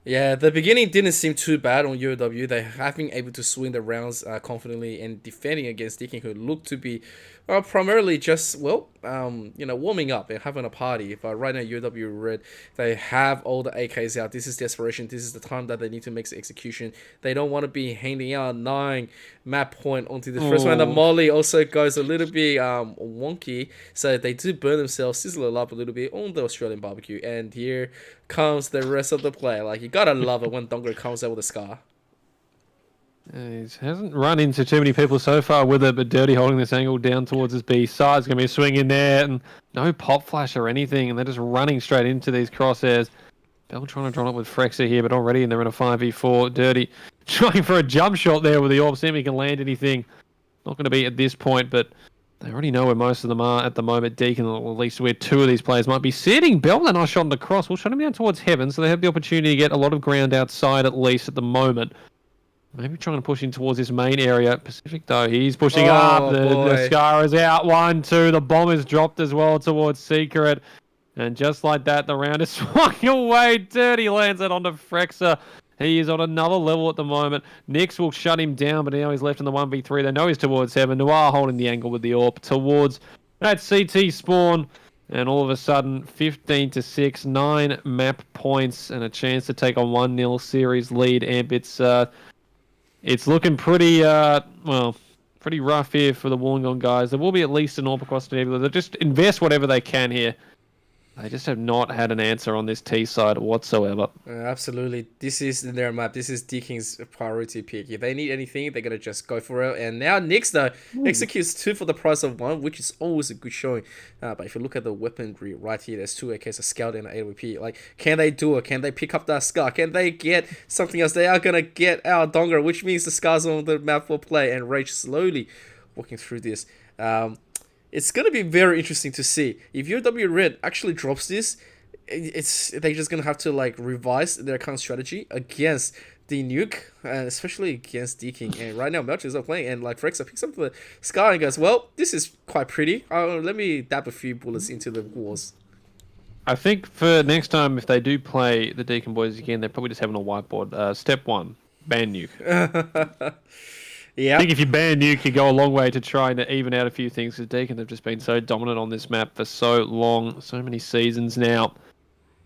Yeah, the beginning didn't seem too bad on UOW. They have been able to swing the rounds confidently and defending against Deakin, who looked to be primarily just, warming up and having a party. But right now, UOW Red, they have all the AKs out. This is desperation. This is the time that they need to make the execution. They don't want to be handing out 9 map point onto the first one. The Molly also goes a little bit wonky, so they do burn themselves, sizzle it up a little bit on the Australian barbecue. And here comes the rest of the play. Like, you gotta love it when Donga comes out with a Scar. He hasn't run into too many people so far with it, but Dirty holding this angle down towards his B side. It's going to be a swing in there, and no pop flash or anything, and they're just running straight into these crosshairs. Bell trying to draw up with Frexer here, but already they're in a 5v4. Dirty trying for a jump shot there with the orb, see if he can land anything. Not going to be at this point, but they already know where most of them are at the moment. Deacon, or at least where two of these players might be sitting. Bell, with a nice shot on the cross, will shut him down towards heaven, so they have the opportunity to get a lot of ground outside at least at the moment. Maybe trying to push in towards this main area. Pacific, though, he's pushing up. The Scar is out. 1-2. The bomb is dropped as well towards Secret. And just like that, the round is swung away. Dirty lands it onto Frexer. He is on another level at the moment. Nix will shut him down, but now he's left in the 1v3. They know he's towards heaven. Noir holding the angle with the AWP towards that CT spawn. And all of a sudden, 15-6, 9 map points, and a chance to take a 1-0 series lead. Amp, it's looking pretty, pretty rough here for the Wollongong guys. There will be at least an AWP across the nebula. They'll just invest whatever they can here. They just have not had an answer on this T side whatsoever. Absolutely. This is their map. This is Deakins' priority pick. If they need anything, they're going to just go for it. And now Nix, though, executes 2 for the price of 1, which is always a good showing. But if you look at the weaponry right here, there's 2 AKs, a Scout and an AWP. Like, can they do it? Can they pick up that Scar? Can they get something else? They are going to get our Donger, which means the Scar's on the map for play. And Rage slowly walking through this. It's going to be very interesting to see. If UOW Red actually drops this, they're just going to have to like revise their current strategy against the nuke, and especially against Deakin. And right now, Melchers are playing, and like Frexer picks up the Scar and goes, well, this is quite pretty. Let me dab a few bullets into the walls. I think for next time, if they do play the Deacon boys again, they're probably just having a whiteboard. Step 1, ban nuke. Yeah. I think if you ban nuke, you go a long way to trying to even out a few things, because Deacon have just been so dominant on this map for so long, so many seasons now.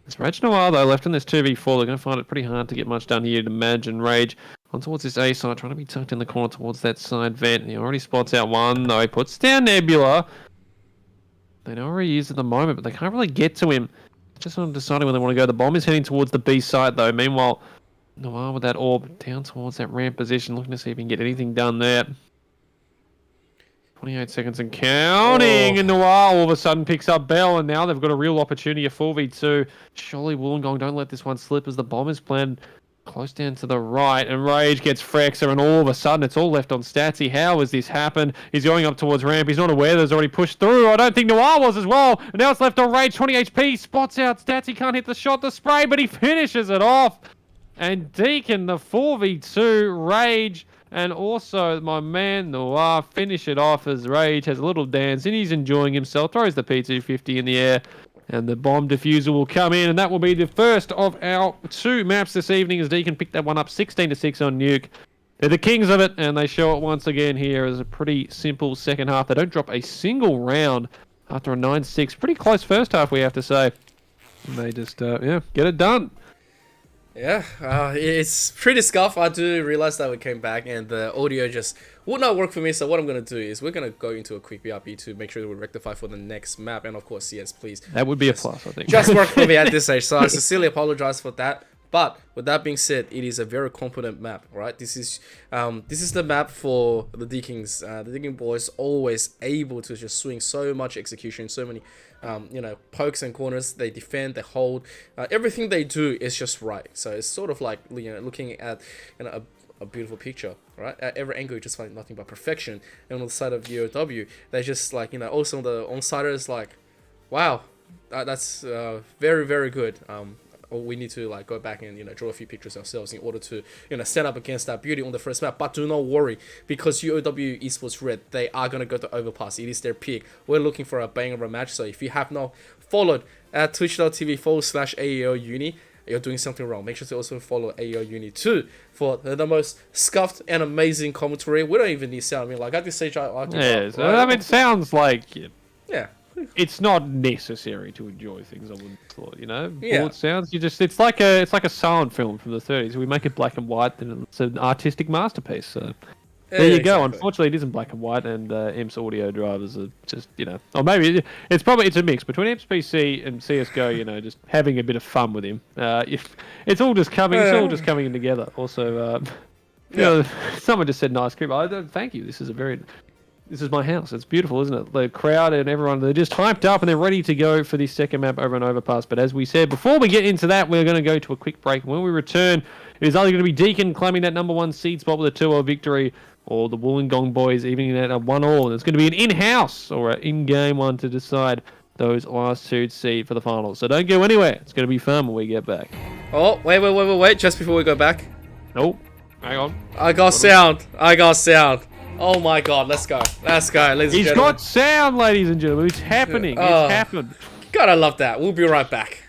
It's Rage Noir, though, left in this 2v4. They're going to find it pretty hard to get much done here, to imagine. Rage on towards this A side, trying to be tucked in the corner towards that side vent. And he already spots out one, though. He puts down Nebula. They know where he is at the moment, but they can't really get to him. Just on deciding where they want to go. The bomb is heading towards the B side, though. Meanwhile, Noir with that orb down towards that ramp position, looking to see if he can get anything done there. 28 seconds and counting, and Noir all of a sudden picks up Bell, and now they've got a real opportunity, a 4v2. Surely Wollongong don't let this one slip as the bomb is planned close down to the right, and Rage gets Frexer, and all of a sudden it's all left on Statsy. How has this happened? He's going up towards ramp. He's not aware there's already pushed through. I don't think Noir was as well. And now it's left on Rage, 20 HP, spots out Statsy, can't hit the shot, the spray, but he finishes it off. And Deacon, the 4v2, Rage, and also my man Noir finish it off as Rage has a little dance and he's enjoying himself, throws the P250 in the air, and the bomb diffuser will come in, and that will be the first of our 2 maps this evening as Deacon picked that one up 16-6 on Nuke. They're the kings of it, and they show it once again here as a pretty simple second half. They don't drop a single round after a 9-6. Pretty close first half, we have to say. And they just, get it done. Yeah, it's pretty scuff. I do realize that we came back and the audio just would not work for me. So what I'm going to do is we're going to go into a quick BRB to make sure that we rectify for the next map. And of course, yes, please. That would be a plus, I think. Just work for me at this stage. So I sincerely apologize for that. But with that being said, it is a very competent map, right? This is the map for the Deakins. The Deakin boys always able to just swing so much execution, so many pokes and corners. They defend, they hold. Everything they do is just right. So it's sort of like looking at a beautiful picture, right? At every angle, you just find nothing but perfection. And on the side of UOW, they just also the on-siders wow, that's very, very good. We need to go back and draw a few pictures ourselves in order to stand up against that beauty on the first map. But do not worry, because UOW Esports Red, they are gonna go to Overpass. It is their pick. We're looking for a banger of a match. So if you have not followed at twitch.tv/AEL Uni, you're doing something wrong. Make sure to also follow AEL Uni 2 for the most scuffed and amazing commentary. We don't even need sound. At this stage, it sounds like yeah. It's not necessary to enjoy things, I wouldn't thought, Yeah. It sounds, it's like a silent film from the 30s. We make it black and white, and it's an artistic masterpiece. So there you go. Unfortunately, it isn't black and white, and EMP's audio drivers are just, or maybe it's a mix between EMP's PC and CS:GO. Just having a bit of fun with him. If it's all just coming, it's all just coming in together. Also, You know, someone just said nice crib. Thank you. This is my house. It's beautiful, isn't it? The crowd and everyone, they're just hyped up and they're ready to go for this second map over and overpass. But as we said, before we get into that, we're going to go to a quick break. When we return, it is either going to be Deakin claiming that number 1 seed spot with a 2-0 victory, or the Wollongong boys evening at a 1-1. It's going to be an in-house or an in-game one to decide those last 2 seed for the finals. So don't go anywhere. It's going to be fun when we get back. Oh, wait. Just before we go back. Nope. Hang on. I got sound. Oh my god, let's go, ladies and gentlemen. He's got sound, ladies and gentlemen. It's happening. It's happened. God, I love that. We'll be right back.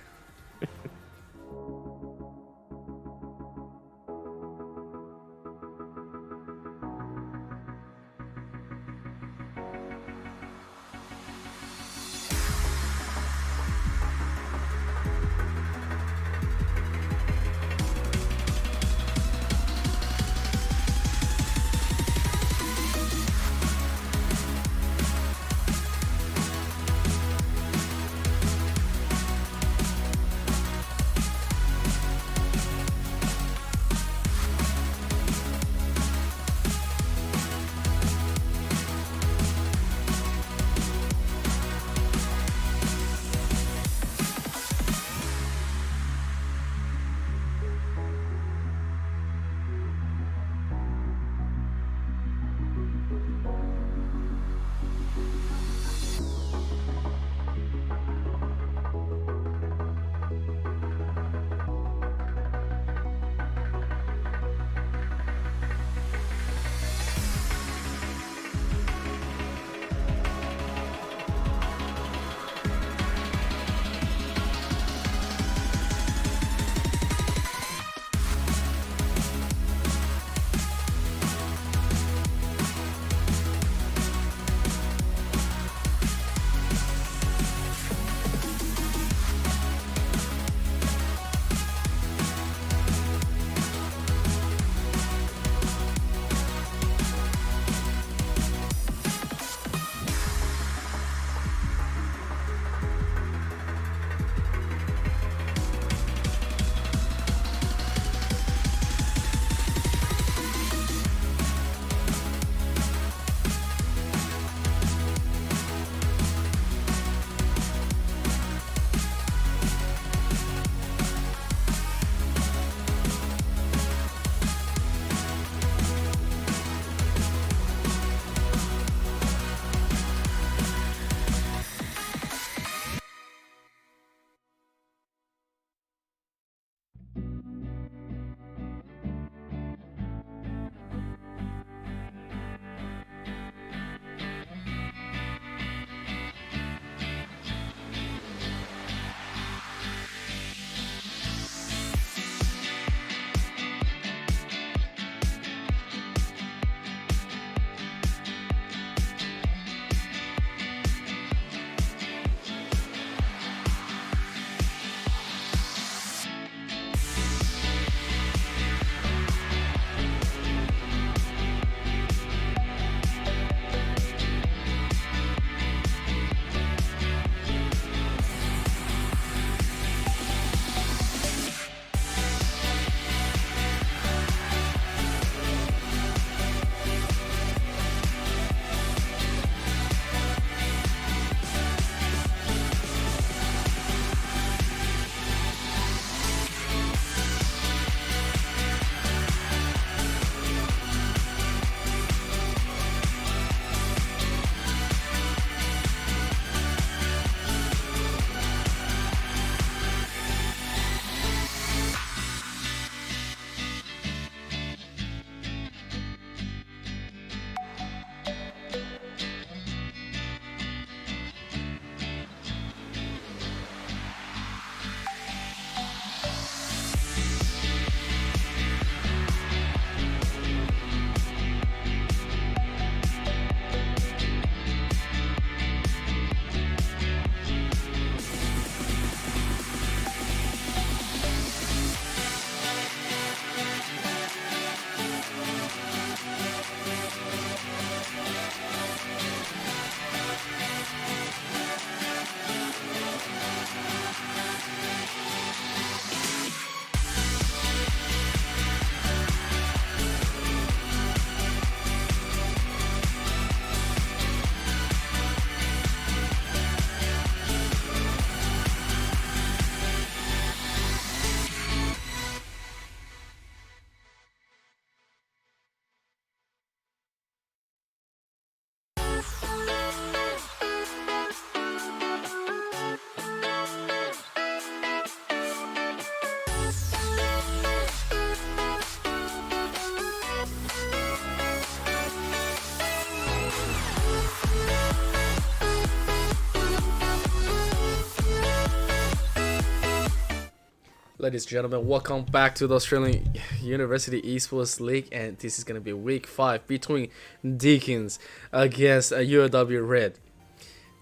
ladies and gentlemen, welcome back to the Australian University Esports League, and this is going to be week 5 between Deakins against UOW Red.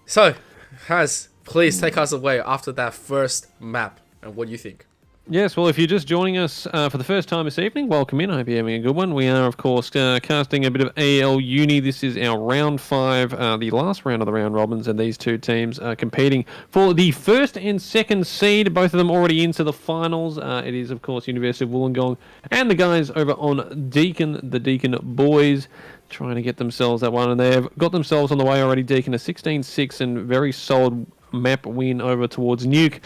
So, Haz, please take us away after that first map, and what do you think? Yes, well, if you're just joining us for the first time this evening, welcome in. I hope you're having a good one. We are, of course, casting a bit of AEL Uni. This is our round 5, the last round of the round robins, and these two teams are competing for the first and second seed, both of them already into the finals. It is, of course, University of Wollongong and the guys over on Deakin, the Deakin boys, trying to get themselves that one, and they've got themselves on the way already. Deakin a 16-6 and very solid map win over towards Nuke.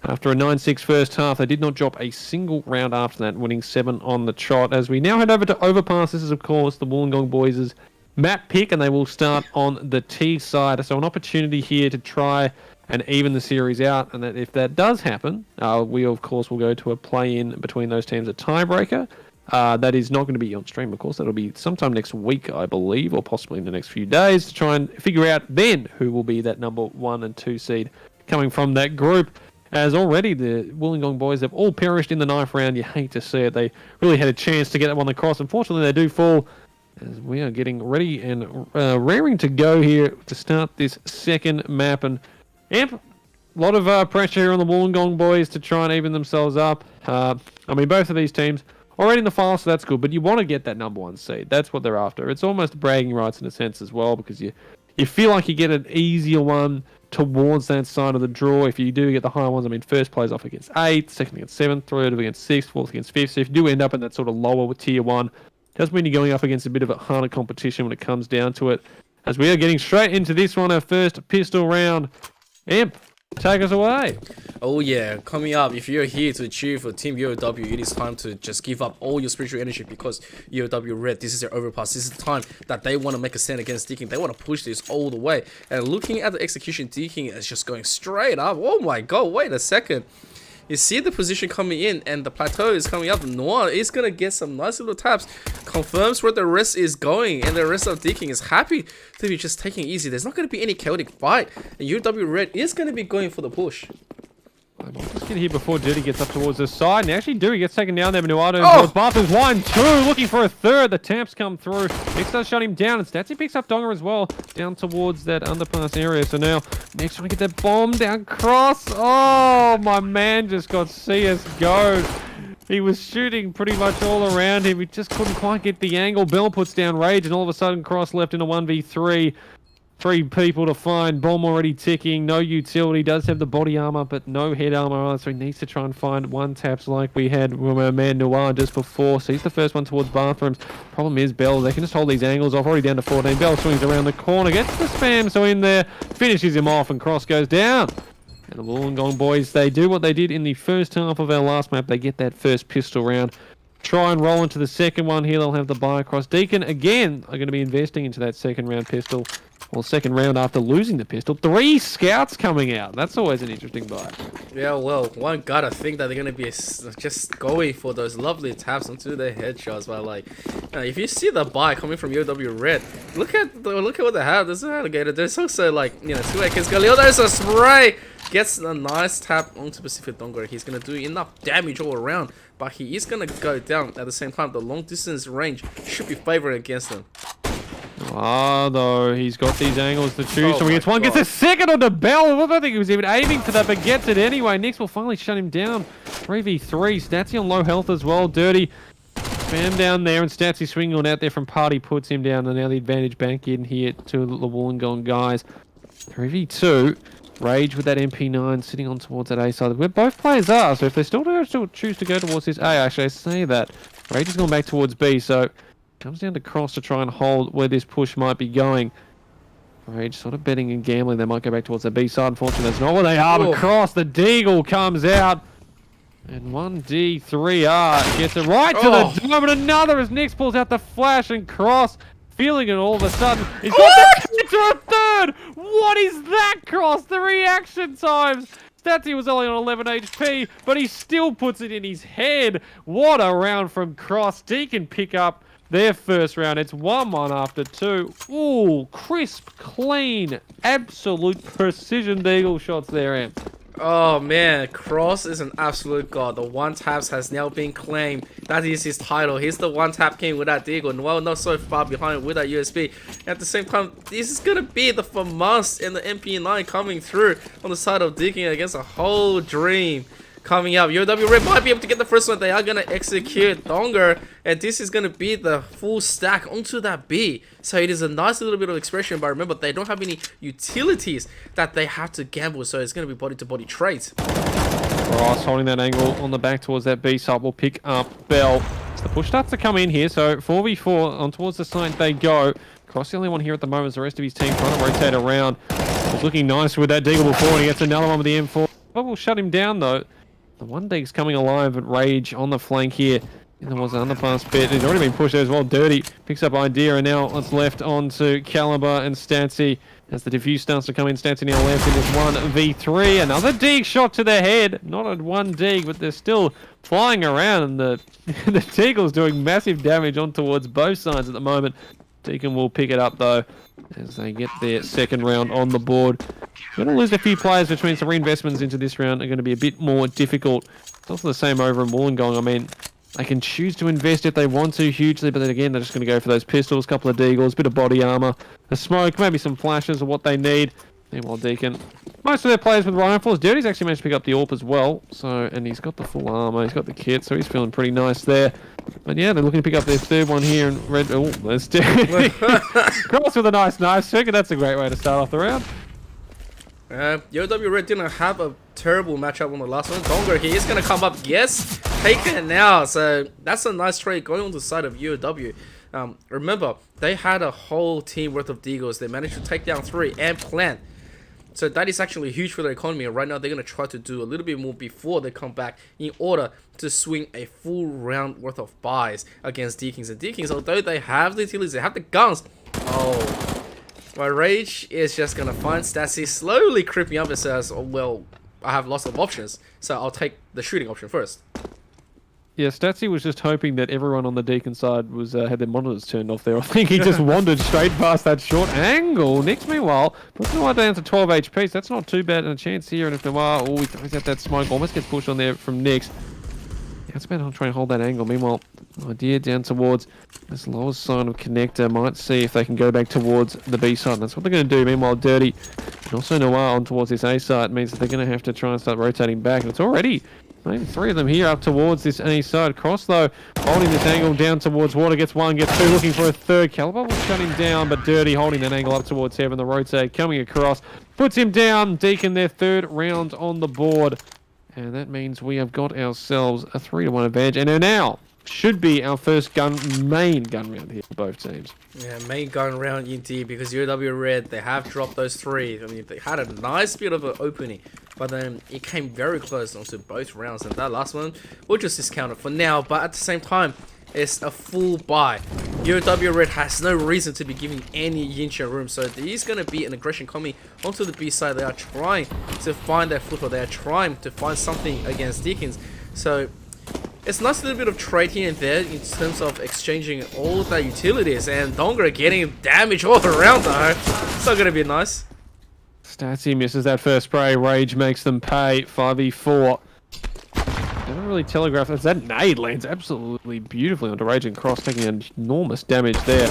After a 9-6 first half, they did not drop a single round after that, winning 7 on the trot. As we now head over to Overpass, this is, of course, the Wollongong boys' map pick, and they will start on the T side. So an opportunity here to try and even the series out. And that if that does happen, we, of course, will go to a play-in between those teams, a tiebreaker. That is not going to be on stream, of course. That'll be sometime next week, I believe, or possibly in the next few days, to try and figure out then who will be that number 1 and 2 seed coming from that group. As already the Wollongong boys have all perished in the 9th round. You hate to see it. They really had a chance to get that one across. Unfortunately, they do fall as we are getting ready and raring to go here to start this second map. And a lot of pressure here on the Wollongong boys to try and even themselves up. I mean, both of these teams already in the final, so that's good. But you want to get that number 1 seed. That's what they're after. It's almost bragging rights in a sense as well, because you feel like you get an easier one towards that side of the draw. If you do get the higher ones, I mean, first plays off against 8th, second against 7th, third against 6th, fourth against 5th. So if you do end up in that sort of lower tier 1, does mean you're going up against a bit of a harder competition when it comes down to it. As we are getting straight into this one, our first pistol round. Imp, take us away. Oh yeah, coming up, if you're here to cheer for Team UOW, it is time to just give up all your spiritual energy, because UOW Red, this is their overpass. This is the time that they want to make a stand against Deakin. They want to push this all the way. And looking at the execution, Deakin is just going straight up. Oh my god, wait a second. You see the position coming in, and the plateau is coming up. Noir is going to get some nice little taps. Confirms where the rest is going, and the rest of Deakin is happy to be just taking it easy. There's not going to be any chaotic fight, and UOW Red is going to be going for the push. Let's get here before Dirty gets up towards the side. And actually, Dirty gets taken down there. Minuado towards Barthel's 1-2, looking for a third. The taps come through. Nix does shut him down, and Statsy picks up Donga as well, down towards that underpass area. So now, Nix trying to get that bomb down cross. Oh, my man just got CSGO'd. He was shooting pretty much all around him. He just couldn't quite get the angle. Bell puts down Rage, and all of a sudden, Cross left in a 1v3. 3 people to find. Bomb already ticking. No utility. Does have the body armor, but no head armor either. So he needs to try and find 1 taps like we had with our man Noir just before. So he's the first one towards bathrooms. Problem is Bell. They can just hold these angles off. Already down to 14. Bell swings around the corner. Gets the spam. So in there. Finishes him off, and Cross goes down. And the Wollongong boys, they do what they did in the first half of our last map. They get that first pistol round. Try and roll into the second one here. They'll have the buy across. Deakin, again, are going to be investing into that second round pistol. Well, second round after losing the pistol. 3 scouts coming out. That's always an interesting buy. Yeah, well, one gotta think that they're gonna be just going for those lovely taps onto their headshots. But like, if you see the buy coming from UOW Red, look at what they have. There's an alligator. There's also like 2 AKs. Galileo, there's a spray. Gets a nice tap onto Pacific Donga. He's gonna do enough damage all around, but he is gonna go down at the same time. The long distance range should be favoring against him. Though he's got these angles to choose. So he gets one, gets a second on the Bell. I don't think he was even aiming for that, but gets it anyway. Nix will finally shut him down. 3v3. Statsy on low health as well. Dirty spam down there, and Statsy swinging on out there from Party puts him down. And now the advantage back in here to the Wollongong guys. 3v2. Rage with that MP9 sitting on towards that A side. Where both players are, so if they still choose to go towards this A, actually I say that. Rage has gone back towards B, so comes down to Cross to try and hold where this push might be going. Rage sort of betting and gambling. They might go back towards the B side. Unfortunately, that's not where they are. But Cross, the Deagle comes out. And 1D3R gets it right to the dome. And another as Nix pulls out the flash, and Cross feeling it all of a sudden. He's got the to a third. What is that, Cross? The reaction times. Statsy was only on 11 HP, but he still puts it in his head. What a round from Cross. Deakin pick up their first round. It's 1-1 after 2. Ooh, crisp, clean, absolute precision deagle shots there, Amp. Oh man, Cross is an absolute god. The one taps has now been claimed. That is his title. He's the one tap king with that Deagle. Well, not so far behind with that USB. At the same time, this is gonna be the FAMAS and the MP9 coming through on the side of Deakin against a whole dream. Coming up, UOW Red might be able to get the first one. They are going to execute Donger, and this is going to be the full stack onto that B. So it is a nice little bit of expression, but remember, they don't have any utilities that they have to gamble, so it's going to be body-to-body trades. Ross holding that angle on the back towards that B side will pick up Bell. The push starts to come in here, so 4v4 on towards the side they go. Cross the only one here at the moment as the rest of his team trying to rotate around. It's looking nice with that Deagle before, and he gets another one with the M4. But we'll shut him down, though. The one dig's coming alive at Rage on the flank here. And there was an underpass bit. He's already been pushed there as well. Dirty picks up Idea, and now it's left on to Caliber and Stancy. As the diffuse starts to come in, Stancy now left in this 1v3. Another dig shot to the head. Not a one dig, but they're still flying around. And the Deagle's doing massive damage on towards both sides at the moment. Deacon will pick it up, though, as they get their second round on the board. Going to lose a few players, which means the reinvestments into this round are going to be a bit more difficult. It's also the same over in Wollongong. I mean, they can choose to invest if they want to hugely, but then again, they're just going to go for those pistols, a couple of deagles, a bit of body armor, a smoke, maybe some flashes of what they need. Meanwhile, Deacon, most of their players with rifles. Dirty's actually managed to pick up the AWP as well, so, and he's got the full armor, he's got the kit, so he's feeling pretty nice there. But yeah, they're looking to pick up their third one here in red. Oh, there's Dirty. Cross with a nice knife check, and that's a great way to start off the round. UOW Red didn't have a terrible matchup on the last one. Donger here is going to come up. Yes, taking it now. So that's a nice trade going on the side of UOW. Remember, they had a whole team worth of Deagles. They managed to take down 3 and plant. So that is actually huge for their economy. And right now, they're going to try to do a little bit more before they come back in order to swing a full round worth of buys against Deakins. And Deakins, although they have the utilities, they have the guns. Oh. My Rage is just going to find Stassi slowly creeping up and says, oh, well, I have lots of options, so I'll take the shooting option first. Yeah, Statsy was just hoping that everyone on the Deacon side was had their monitors turned off there. I think he just wandered straight past that short angle. Nix, meanwhile, puts Noir down to 12 HP, so that's not too bad. And a chance here, and if Noir, oh, he throws out that smoke, almost gets pushed on there from Nix. Yeah, it's about to try and hold that angle. Meanwhile, Idea down towards this lowest side of Connector. Might see if they can go back towards the B side. And that's what they're going to do. Meanwhile, Dirty and also Noir on towards this A side means that they're going to have to try and start rotating back. And it's already maybe 3 of them here up towards this A side. Cross, though, holding this angle down towards water. Gets 1, gets 2, looking for a third. Caliber will shut him down, but Dirty holding that angle up towards Heaven. The rotate coming across. Puts him down. Deacon, their third round on the board. And that means we have got ourselves a 3-1 advantage. And now should be our first main gun round here for both teams. Yeah, main gun round indeed, because UOW Red, they have dropped those 3. I mean, they had a nice bit of an opening, but then it came very close onto both rounds, and that last one will just discount it for now, but at the same time, it's a full buy. UOW Red has no reason to be giving any Yinsha room, so there is going to be an aggression coming onto the B side. They are trying to find their foothold, they are trying to find something against Deakins, so it's a nice little bit of trade here and there in terms of exchanging all the utilities, and Donger getting damage all around though. It's not going to be nice. Statsy misses that first spray. Rage makes them pay 5v4. Never really telegraphed. That nade lands absolutely beautifully onto Rage and Cross, taking an enormous damage there.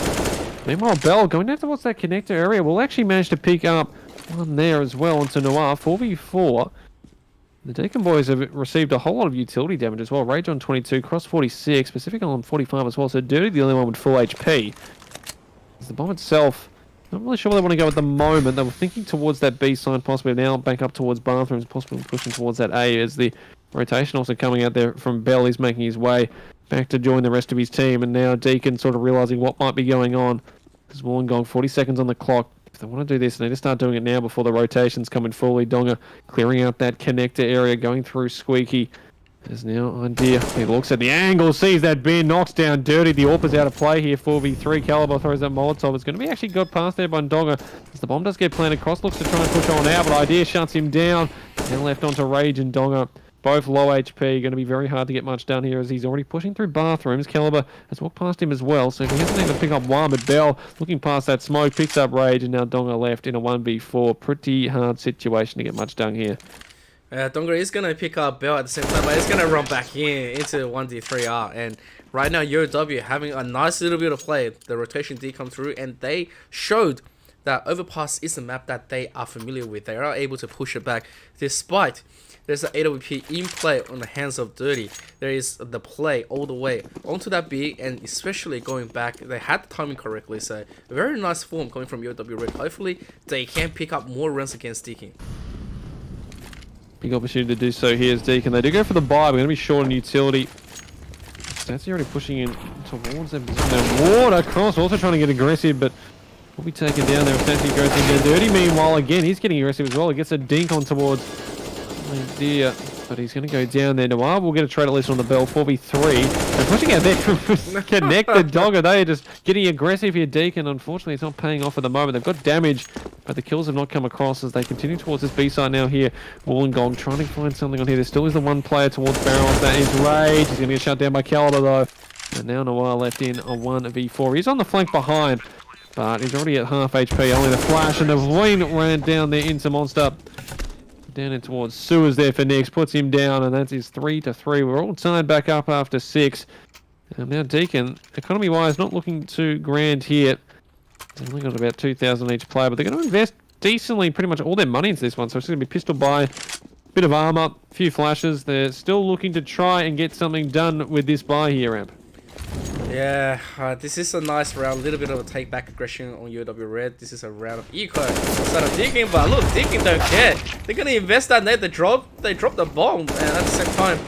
Meanwhile, Bell going down towards that connector area will actually manage to pick up one there as well onto Noir. 4v4. The Deacon boys have received a whole lot of utility damage as well. Rage on 22, Cross 46, Pacific on 45 as well. So Dirty the only one with full HP. As the bomb itself, not really sure where they want to go at the moment. They were thinking towards that B side, possibly now back up towards bathrooms, possibly pushing towards that A as the rotation also coming out there from Bell. He's making his way back to join the rest of his team. And now Deacon sort of realizing what might be going on. Because Wollongong, 40 seconds on the clock. If they want to do this, they need to start doing it now before the rotations come in fully. Donga clearing out that connector area, going through Squeaky. There's now Idea. He looks at the angle, sees that bin, knocks down Dirty. The AWP is out of play here. 4v3. Caliber throws that Molotov. It's going to be actually got past there by Donga. As the bomb does get planted, Cross looks to try and push on out, but Idea shuts him down. Now left onto Rage and Donga. Both low HP, going to be very hard to get much done here as he's already pushing through bathrooms. Caliber has walked past him as well, so he hasn't even picked up one, but Bell, looking past that smoke, picks up Rage, and now Donga left in a 1v4. Pretty hard situation to get much done here. Donga is going to pick up Bell at the same time, but it's going to run back into 1D3R. And right now, UOW having a nice little bit of play. The rotation did come through, and they showed that Overpass is a map that they are familiar with. They are able to push it back, despite there's an AWP in play on the hands of Dirty. There is the play all the way onto that B, and especially going back, they had the timing correctly. So a very nice form coming from UOW Red. Hopefully, they can pick up more runs against Deakin. Big opportunity to do so here as Deakin. They do go for the buy. We're going to be short on utility. Stats already pushing in towards them. Water cross, also trying to get aggressive, but will be taken down there. Stats goes in there. Dirty, meanwhile, again, he's getting aggressive as well. He gets a dink on towards... Oh dear. But he's going to go down there. Noir will get a trade at least on the Bell. 4v3. They're pushing out there from connected Dogger. They are just getting aggressive here, Deakin. Unfortunately, it's not paying off at the moment. They've got damage, but the kills have not come across as they continue towards this B side now here. Wollongong trying to find something on here. There still is the one player towards Barrels. That is Rage. He's going to get shut down by Caliber though. And now Noir left in a 1v4. He's on the flank behind, but he's already at half HP. Only the flash, and the Wayne ran down there into Monster. Down in towards Sewers there for Nix, puts him down, and that is 3-3. We're all tied back up after 6. And now Deakin, economy-wise, not looking too grand here. They've only got about 2,000 each player, but they're going to invest decently, pretty much all their money into this one. So it's going to be pistol buy, bit of armor, a few flashes. They're still looking to try and get something done with this buy here, Amp. Yeah, this is a nice round, a little bit of a take back aggression on UOW Red. This is a round of eco instead of Deakin, but look, Deakin don't care. They're gonna invest that net, they drop the bomb, and at the same time,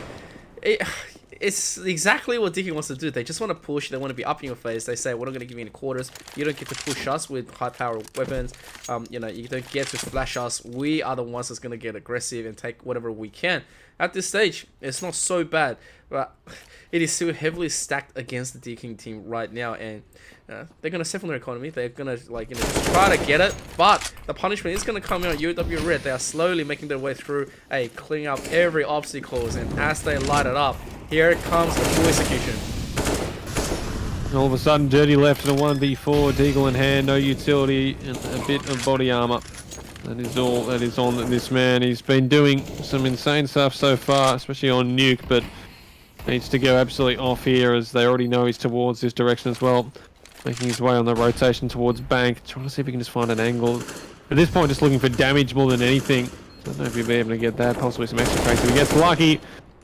it's exactly what Deakin wants to do. They just want to push, they want to be up in your face. They say, we're not gonna give you any quarters. You don't get to push us with high power weapons. You know, you don't get to flash us. We are the ones that's gonna get aggressive and take whatever we can. At this stage, it's not so bad, but it is still heavily stacked against the Deakin team right now, and they're gonna step on their economy. They're gonna just try to get it, but the punishment is gonna come out on UOW Red. They are slowly making their way through, clearing up every obstacles, and as they light it up, here comes the full execution. All of a sudden, Dirty left in a 1v4, Deagle in hand, no utility, and a bit of body armor. That is all that is on this man. He's been doing some insane stuff so far, especially on Nuke, but needs to go absolutely off here as they already know he's towards this direction as well. Making his way on the rotation towards Bank, trying to see if he can just find an angle. At this point, just looking for damage more than anything. I don't know if he'll be able to get that, possibly some extra trades if he gets lucky.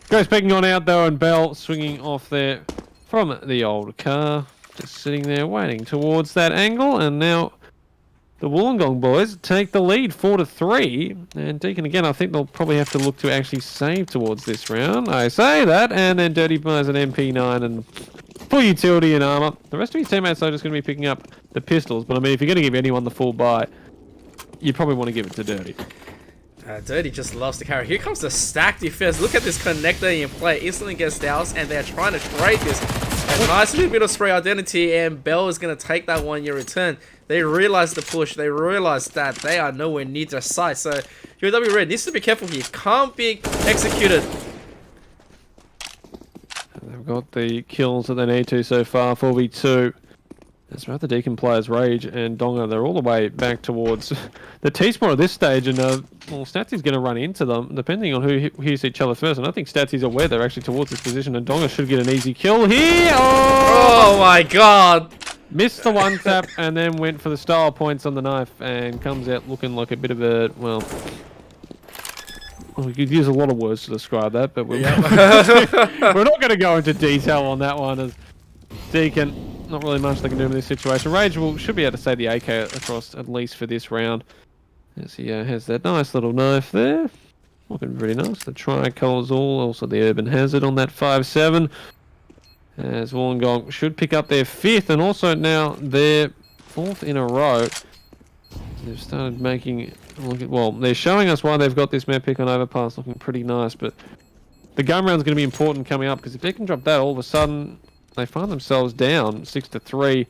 Goes picking on out though, and Bell swinging off there from the old car. Just sitting there waiting towards that angle, and now the Wollongong boys take the lead 4-3, and Deakin again, I think they'll probably have to look to actually save towards this round. I say that, and then Dirty buys an MP9 and full utility and armor. The rest of his teammates are just going to be picking up the pistols, but I mean, if you're going to give anyone the full buy, you probably want to give it to Dirty. Dirty just loves to carry. Here comes the stack defense. Look at this connector in play. Instantly gets doused, and they're trying to trade this. A nice little bit of spray identity, and Bell is going to take that 1 year return. They realize the push. They realize that they are nowhere near their sight. So UOW Red needs to be careful here. Can't be executed. They've got the kills that they need to so far. 4v2. That's right. The Deakin players, Rage and Donga, they're all the way back towards the T-spot at this stage, and well, Statsy's going to run into them, depending on who hits each other first. And I think Statsy's aware they're actually towards this position, and Donga should get an easy kill here. Oh my god! Missed the one tap, and then went for the style points on the knife, and comes out looking like a bit of a, well, we could use a lot of words to describe that, but we're not going to go into detail on that one, as Deakin, not really much they can do in this situation. Rage should be able to save the AK across at least for this round, as he has that nice little knife there. Looking pretty nice. The tricolours also the Urban Hazard on that 5.7. As Wollongong should pick up their 5th, and also now their 4th in a row. They've started making, well, they're showing us why they've got this map pick on Overpass looking pretty nice, but the gun round's going to be important coming up, because if they can drop that, all of a sudden they find themselves down 6-3,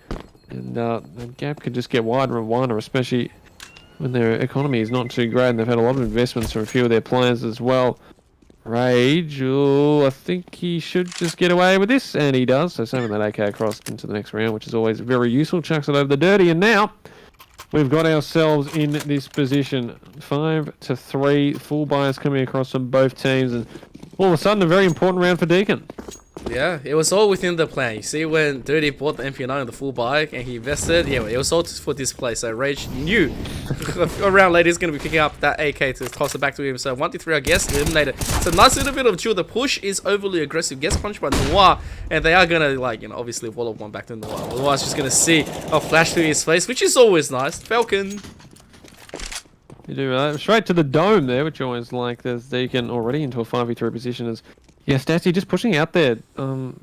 and the gap could just get wider and wider, especially when their economy is not too great, and they've had a lot of investments from a few of their players as well. Rage, I think he should just get away with this, and he does. So saving that AK across into the next round, which is always very useful. Chucks it over the Dirty, and now we've got ourselves in this position. 5-3, full bias coming across from both teams, and all of a sudden a very important round for Deakin. Yeah, it was all within the plan. You see, when Dirty bought the MP9 on the full buy and he invested, yeah, it was all for this play. So Rage knew a round later he's going to be picking up that AK to toss it back to him. So 1-3, I guess, eliminated. It's a nice little bit of chill. The push is overly aggressive. Gets punched by Noir, and they are going to, like, you know, obviously wall up one back to Noir. Otherwise, just going to see a flash through his face, which is always nice. Falcon. You do straight to the dome there, which you always like. There's Deakin already into a 5v3 position as Statsy just pushing out there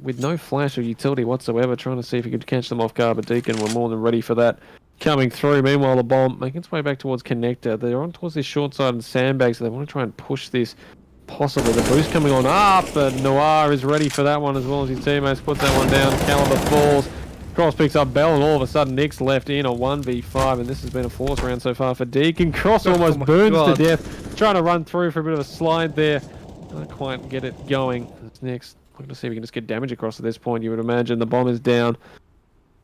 with no flash or utility whatsoever, trying to see if he could catch them off guard, but Deakin were more than ready for that coming through. Meanwhile, the bomb making its way back towards Connector. They're on towards this short side and sandbag, so they want to try and push this possibly. The boost coming on up, but Noir is ready for that one as well as his teammates. Puts that one down, Caliber falls. Cross picks up Bell, and all of a sudden Nick's left in a 1v5, and this has been a force round so far for Deakin. Cross almost burns to death, trying to run through for a bit of a slide there. Can't quite get it going. Next, we're going to see if we can just get damage across at this point. You would imagine the bomb is down.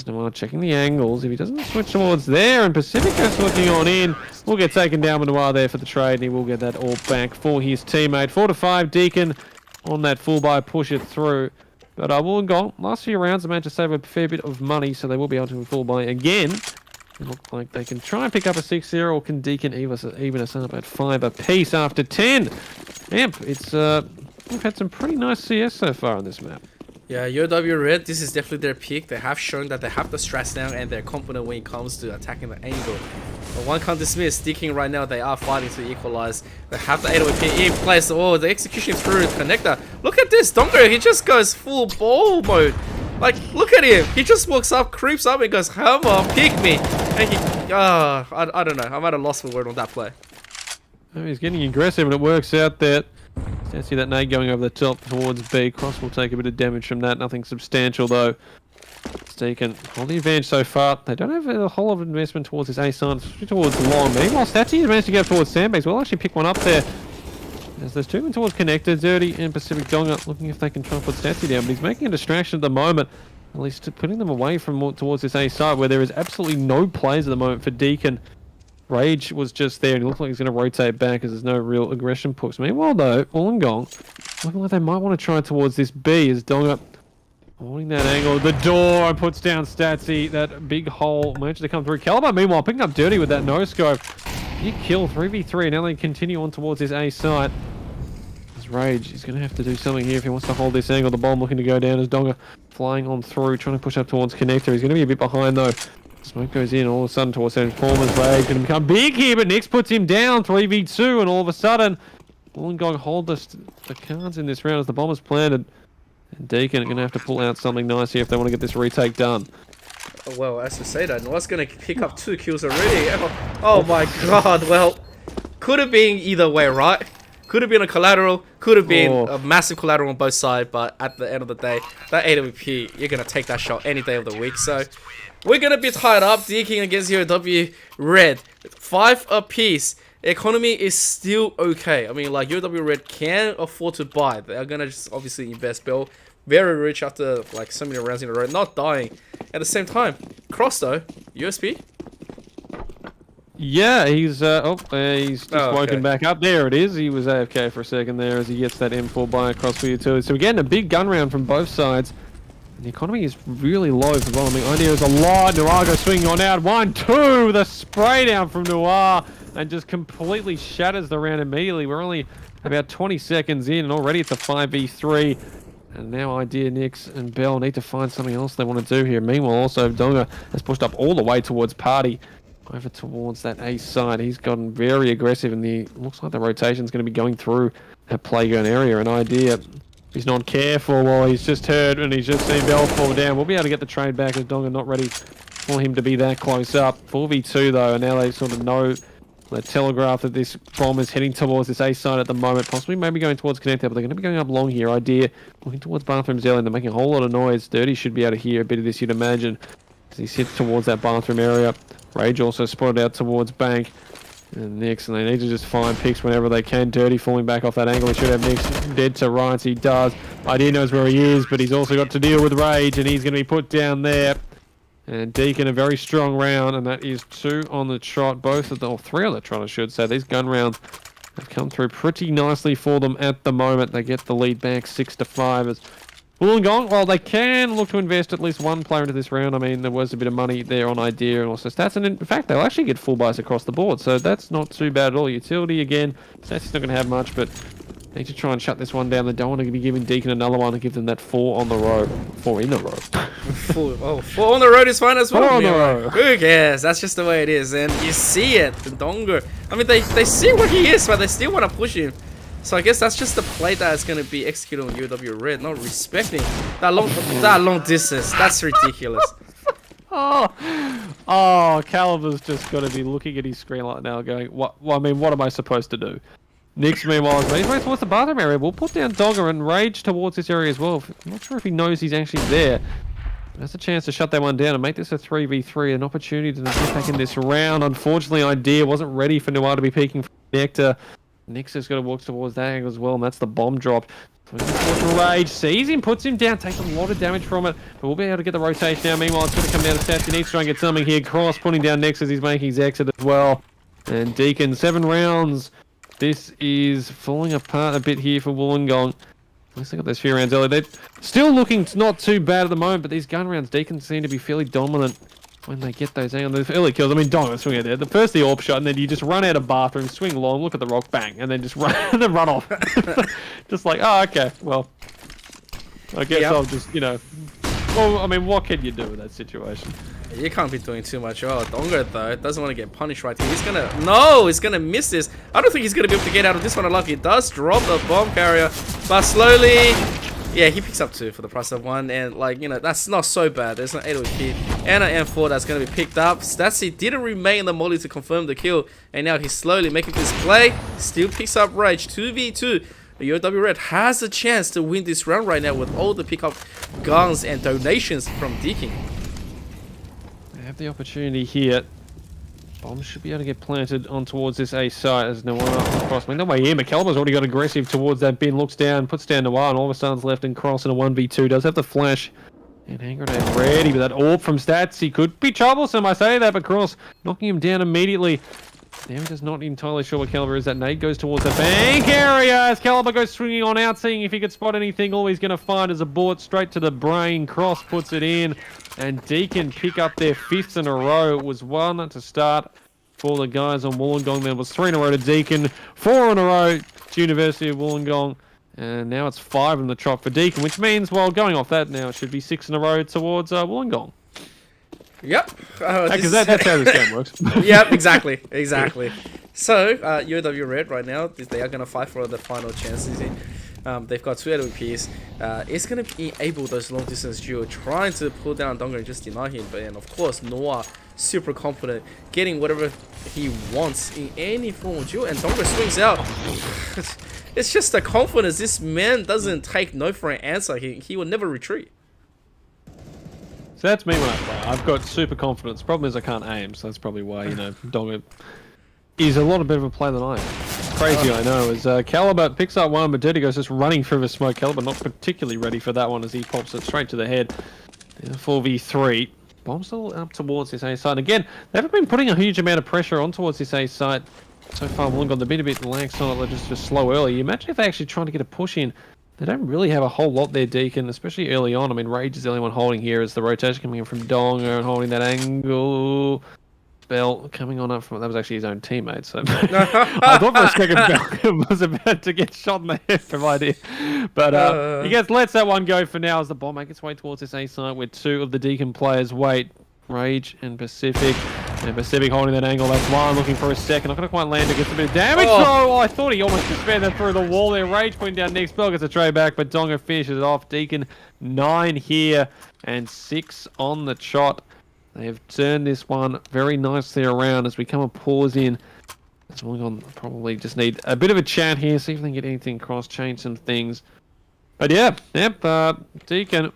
Noir checking the angles. If he doesn't switch towards there, and Pacifica's looking on in, will get taken down with Noir there for the trade, and he will get that all back for his teammate. 4-5, Deakin on that full buy, push it through. But Wollongong, last few rounds, they managed to save a fair bit of money, so they will be able to full buy again. It looks like they can try and pick up a 6-0, or can Deakin even us up at 5 apiece after 10. Amp, we've had some pretty nice CS so far on this map. Yeah, UOW Red, this is definitely their peak. They have shown that they have the strats down and they're confident when it comes to attacking the angle. But one can't dismiss, Deakin right now, they are fighting to equalize. They have the AOP in place. Oh, the execution through the connector. Look at this, Dongo, he just goes full ball mode. Like, look at him. He just walks up, creeps up, and goes, come on, pick me. And he, I don't know. I'm at a loss for word on that play. Oh, he's getting aggressive, and it works out there. See that nade going over the top towards B. Cross will take a bit of damage from that. Nothing substantial, though. Deakin hold the advantage so far. They don't have a whole lot of investment towards this A side, towards long. Meanwhile, Statsy has managed to get towards sandbags. We'll actually pick one up there. As there's two men towards Connector, Dirty and Pacific Donga, looking if they can try and put Statsy down. But he's making a distraction at the moment. At least putting them away from more towards this A side, where there is absolutely no plays at the moment for Deakin. Rage was just there, and it looks like he's going to rotate back as there's no real aggression push. Meanwhile, though, Wollongong looking like they might want to try towards this B as Donga holding that angle. The door puts down Statsy. That big hole managed to come through. Caliber, meanwhile, picking up Dirty with that no-scope. Big kill, 3v3. Now they continue on towards this A site. As Rage, he's going to have to do something here if he wants to hold this angle. The bomb looking to go down as Donga flying on through, trying to push up towards Connector. He's going to be a bit behind, though. Smoke goes in all of a sudden towards that Informer's Rage. Going to become big here, but Nix puts him down 3v2, and all of a sudden, Wollongong hold the cards in this round as the bomb is planted. And Deakin are going to have to pull out something nice here if they want to get this retake done. Oh, well, as to say that, Noah's going to pick up 2 kills already. Oh my god, well, could have been either way, right? Could have been a collateral, could have been a massive collateral on both sides, but at the end of the day, that AWP, you're going to take that shot any day of the week. So we're going to be tied up. Deakin against UOW Red. 5 apiece. Economy is still okay. I mean, like, UOW Red can afford to buy. They're going to just obviously invest. Bill, very rich after like so many rounds in a row, not dying. At the same time, Cross though, USP? Yeah, he's just woken back up. There it is. He was AFK for a second there as he gets that M4 buy across for utility. So again, a big gun round from both sides. The economy is really low for well. I mean, idea is a lot. Noir goes swinging on out. 1-2. The spray down from Noir and just completely shatters the round immediately. We're only about 20 seconds in, and already it's a 5v3. And now Idea, Nix, and Bell need to find something else they want to do here. Meanwhile, also Donga has pushed up all the way towards Party. Over towards that A side. He's gotten very aggressive, and looks like the rotation's going to be going through that playground area. An Idea, he's not careful, well, he's just heard and he's just seen Bell fall down. We'll be able to get the trade back as Donga not ready for him to be that close up. 4v2 though, and now they sort of know, they telegraph that this bomb is heading towards this A side at the moment, possibly maybe going towards Connector, but they're going to be going up long here. Idea looking towards Bathrooms early, and they're making a whole lot of noise. Dirty should be able to hear a bit of this, you'd imagine, as he sits towards that bathroom area. Rage also spotted out towards Bank and Nix, and they need to just find picks whenever they can. Dirty falling back off that angle. He should have Nix dead to rights. He does. Idea knows where he is, but he's also got to deal with Rage, and he's going to be put down there. And Deakin, a very strong round, and that is 2 on the trot. Both of them, or 3 on the trot, I should say. These gun rounds have come through pretty nicely for them at the moment. They get the lead back 6-5 as Wollongong, well, they can look to invest at least one player into this round. I mean, there was a bit of money there on idea and also stats. And in fact, they'll actually get full buys across the board. So that's not too bad at all. Utility, again, stats is not going to have much, but they need to try and shut this one down. They don't want to be giving Deakin another one and give them that 4 on the row. 4 in a row. 4 on the road is fine as well. 4 on the row. Who cares? That's just the way it is. And you see it. The Dongo. I mean, they see what he is, but they still want to push him. So I guess that's just the play that's going to be executed on UOW Red, not respecting that long distance. That's ridiculous. Oh, Caliber's just got to be looking at his screen like now going, what? Well, I mean, what am I supposed to do? Nix, meanwhile, is running towards the bathroom area. We'll put down Dogger and Rage towards this area as well. I'm not sure if he knows he's actually there. That's a chance to shut that one down and make this a 3v3, an opportunity to get back in this round. Unfortunately, Idea wasn't ready for Noir to be peeking from Nectar. Nix has got to walk towards that angle as well, and that's the bomb drop. So Rage sees him, puts him down, takes a lot of damage from it, but we'll be able to get the rotation now. Meanwhile, it's going to come down to Stats. He needs to try and get something here. Cross putting down Nix as he's making his exit as well. And Deacon, 7 rounds. This is falling apart a bit here for Wollongong. At least they got those few rounds early. They're still looking not too bad at the moment, but these gun rounds, Deacon seem to be fairly dominant when they get those angles. The early kills, I mean, don't swing out there. The first the AWP shot, and then you just run out of bathroom, swing long, look at the rock, bang, and then just run and then run off. Just like, oh, okay, well, I guess I'll just, you know. Well, I mean, what can you do in that situation? You can't be doing too much. Oh, Dongo though doesn't want to get punished right here. He's gonna miss this. I don't think he's gonna be able to get out of this one alive. He does drop the bomb carrier, but slowly, yeah, he picks up 2 for the price of 1, and like, you know, that's not so bad. There's an 8 and an M4 that's gonna be picked up. Statsy didn't remain in the molly to confirm the kill, and now he's slowly making this play. Still picks up Rage 2v2. UOW Red has a chance to win this round right now with all the pickup guns and donations from Deakin. Have the opportunity here. Bomb should be able to get planted on towards this A site as Noir across. I mean, no way here. McCallum's already got aggressive towards that bin. Looks down, puts down Noir, and all of a sudden's left and Cross in a 1v2. Does have the flash and hand grenade ready, but that AWP from Stats, he could be troublesome. I say that, but Cross knocking him down immediately. Now he's just not entirely sure what caliber is. That nade goes towards the bank area as Caliber goes swinging on out, seeing if he could spot anything. All he's going to find is a bullet straight to the brain. Cross puts it in, and Deacon pick up their 5th in a row. It was 1 to start for the guys on Wollongong. There was 3 in a row to Deacon, 4 in a row to University of Wollongong, and now it's 5 in the trot for Deacon, which means, well, going off that now, it should be 6 in a row towards Wollongong. Yep. Because that's how this game works. Yep, exactly. So, UOW Red right now, they are going to fight for the final chances here. They've got 2 LVPs. It's going to enable those long distance duo trying to pull down Dongo and just deny him. But and of course, Noah super confident, getting whatever he wants in any form of duo. And Dongo swings out. It's just the confidence. This man doesn't take no for an answer. He will never retreat. So that's me when I play. I've got super confidence. Problem is I can't aim, so that's probably why, you know, Dongo is a lot better of a player than I am. Crazy, I know. As Caliber picks up 1, but Dirty goes just running through the smoke. Caliber not particularly ready for that one as he pops it straight to the head. 4v3. Bomb still up towards this A site. Again, they haven't been putting a huge amount of pressure on towards this A site so far. Wollongong, they've been a bit lax on it. They're just slow early. You imagine if they actually trying to get a push in. They don't really have a whole lot there, Deacon, especially early on. I mean, Rage is the only one holding here as the rotation coming in from Dongo and holding that angle. Bell coming on up from... That was actually his own teammate, so... I thought for a second Bell was about to get shot in the head from idea. But he lets that one go for now as the bomb makes its way towards this A site where 2 of the Deacon players wait. Rage and Pacific. And Pacific holding that angle. That's one looking for a second. Not going to quite land it. Gets a bit of damage. Oh, I thought he almost just ran that through the wall there. Rage putting down next. Bell gets a tray back, but Dongo finishes it off. Deacon 9 here and 6 on the trot. They have turned this one very nicely around as we come a pause in. As Wollongong probably just need a bit of a chat here. See if they can get anything across. Change some things. But yeah, Deacon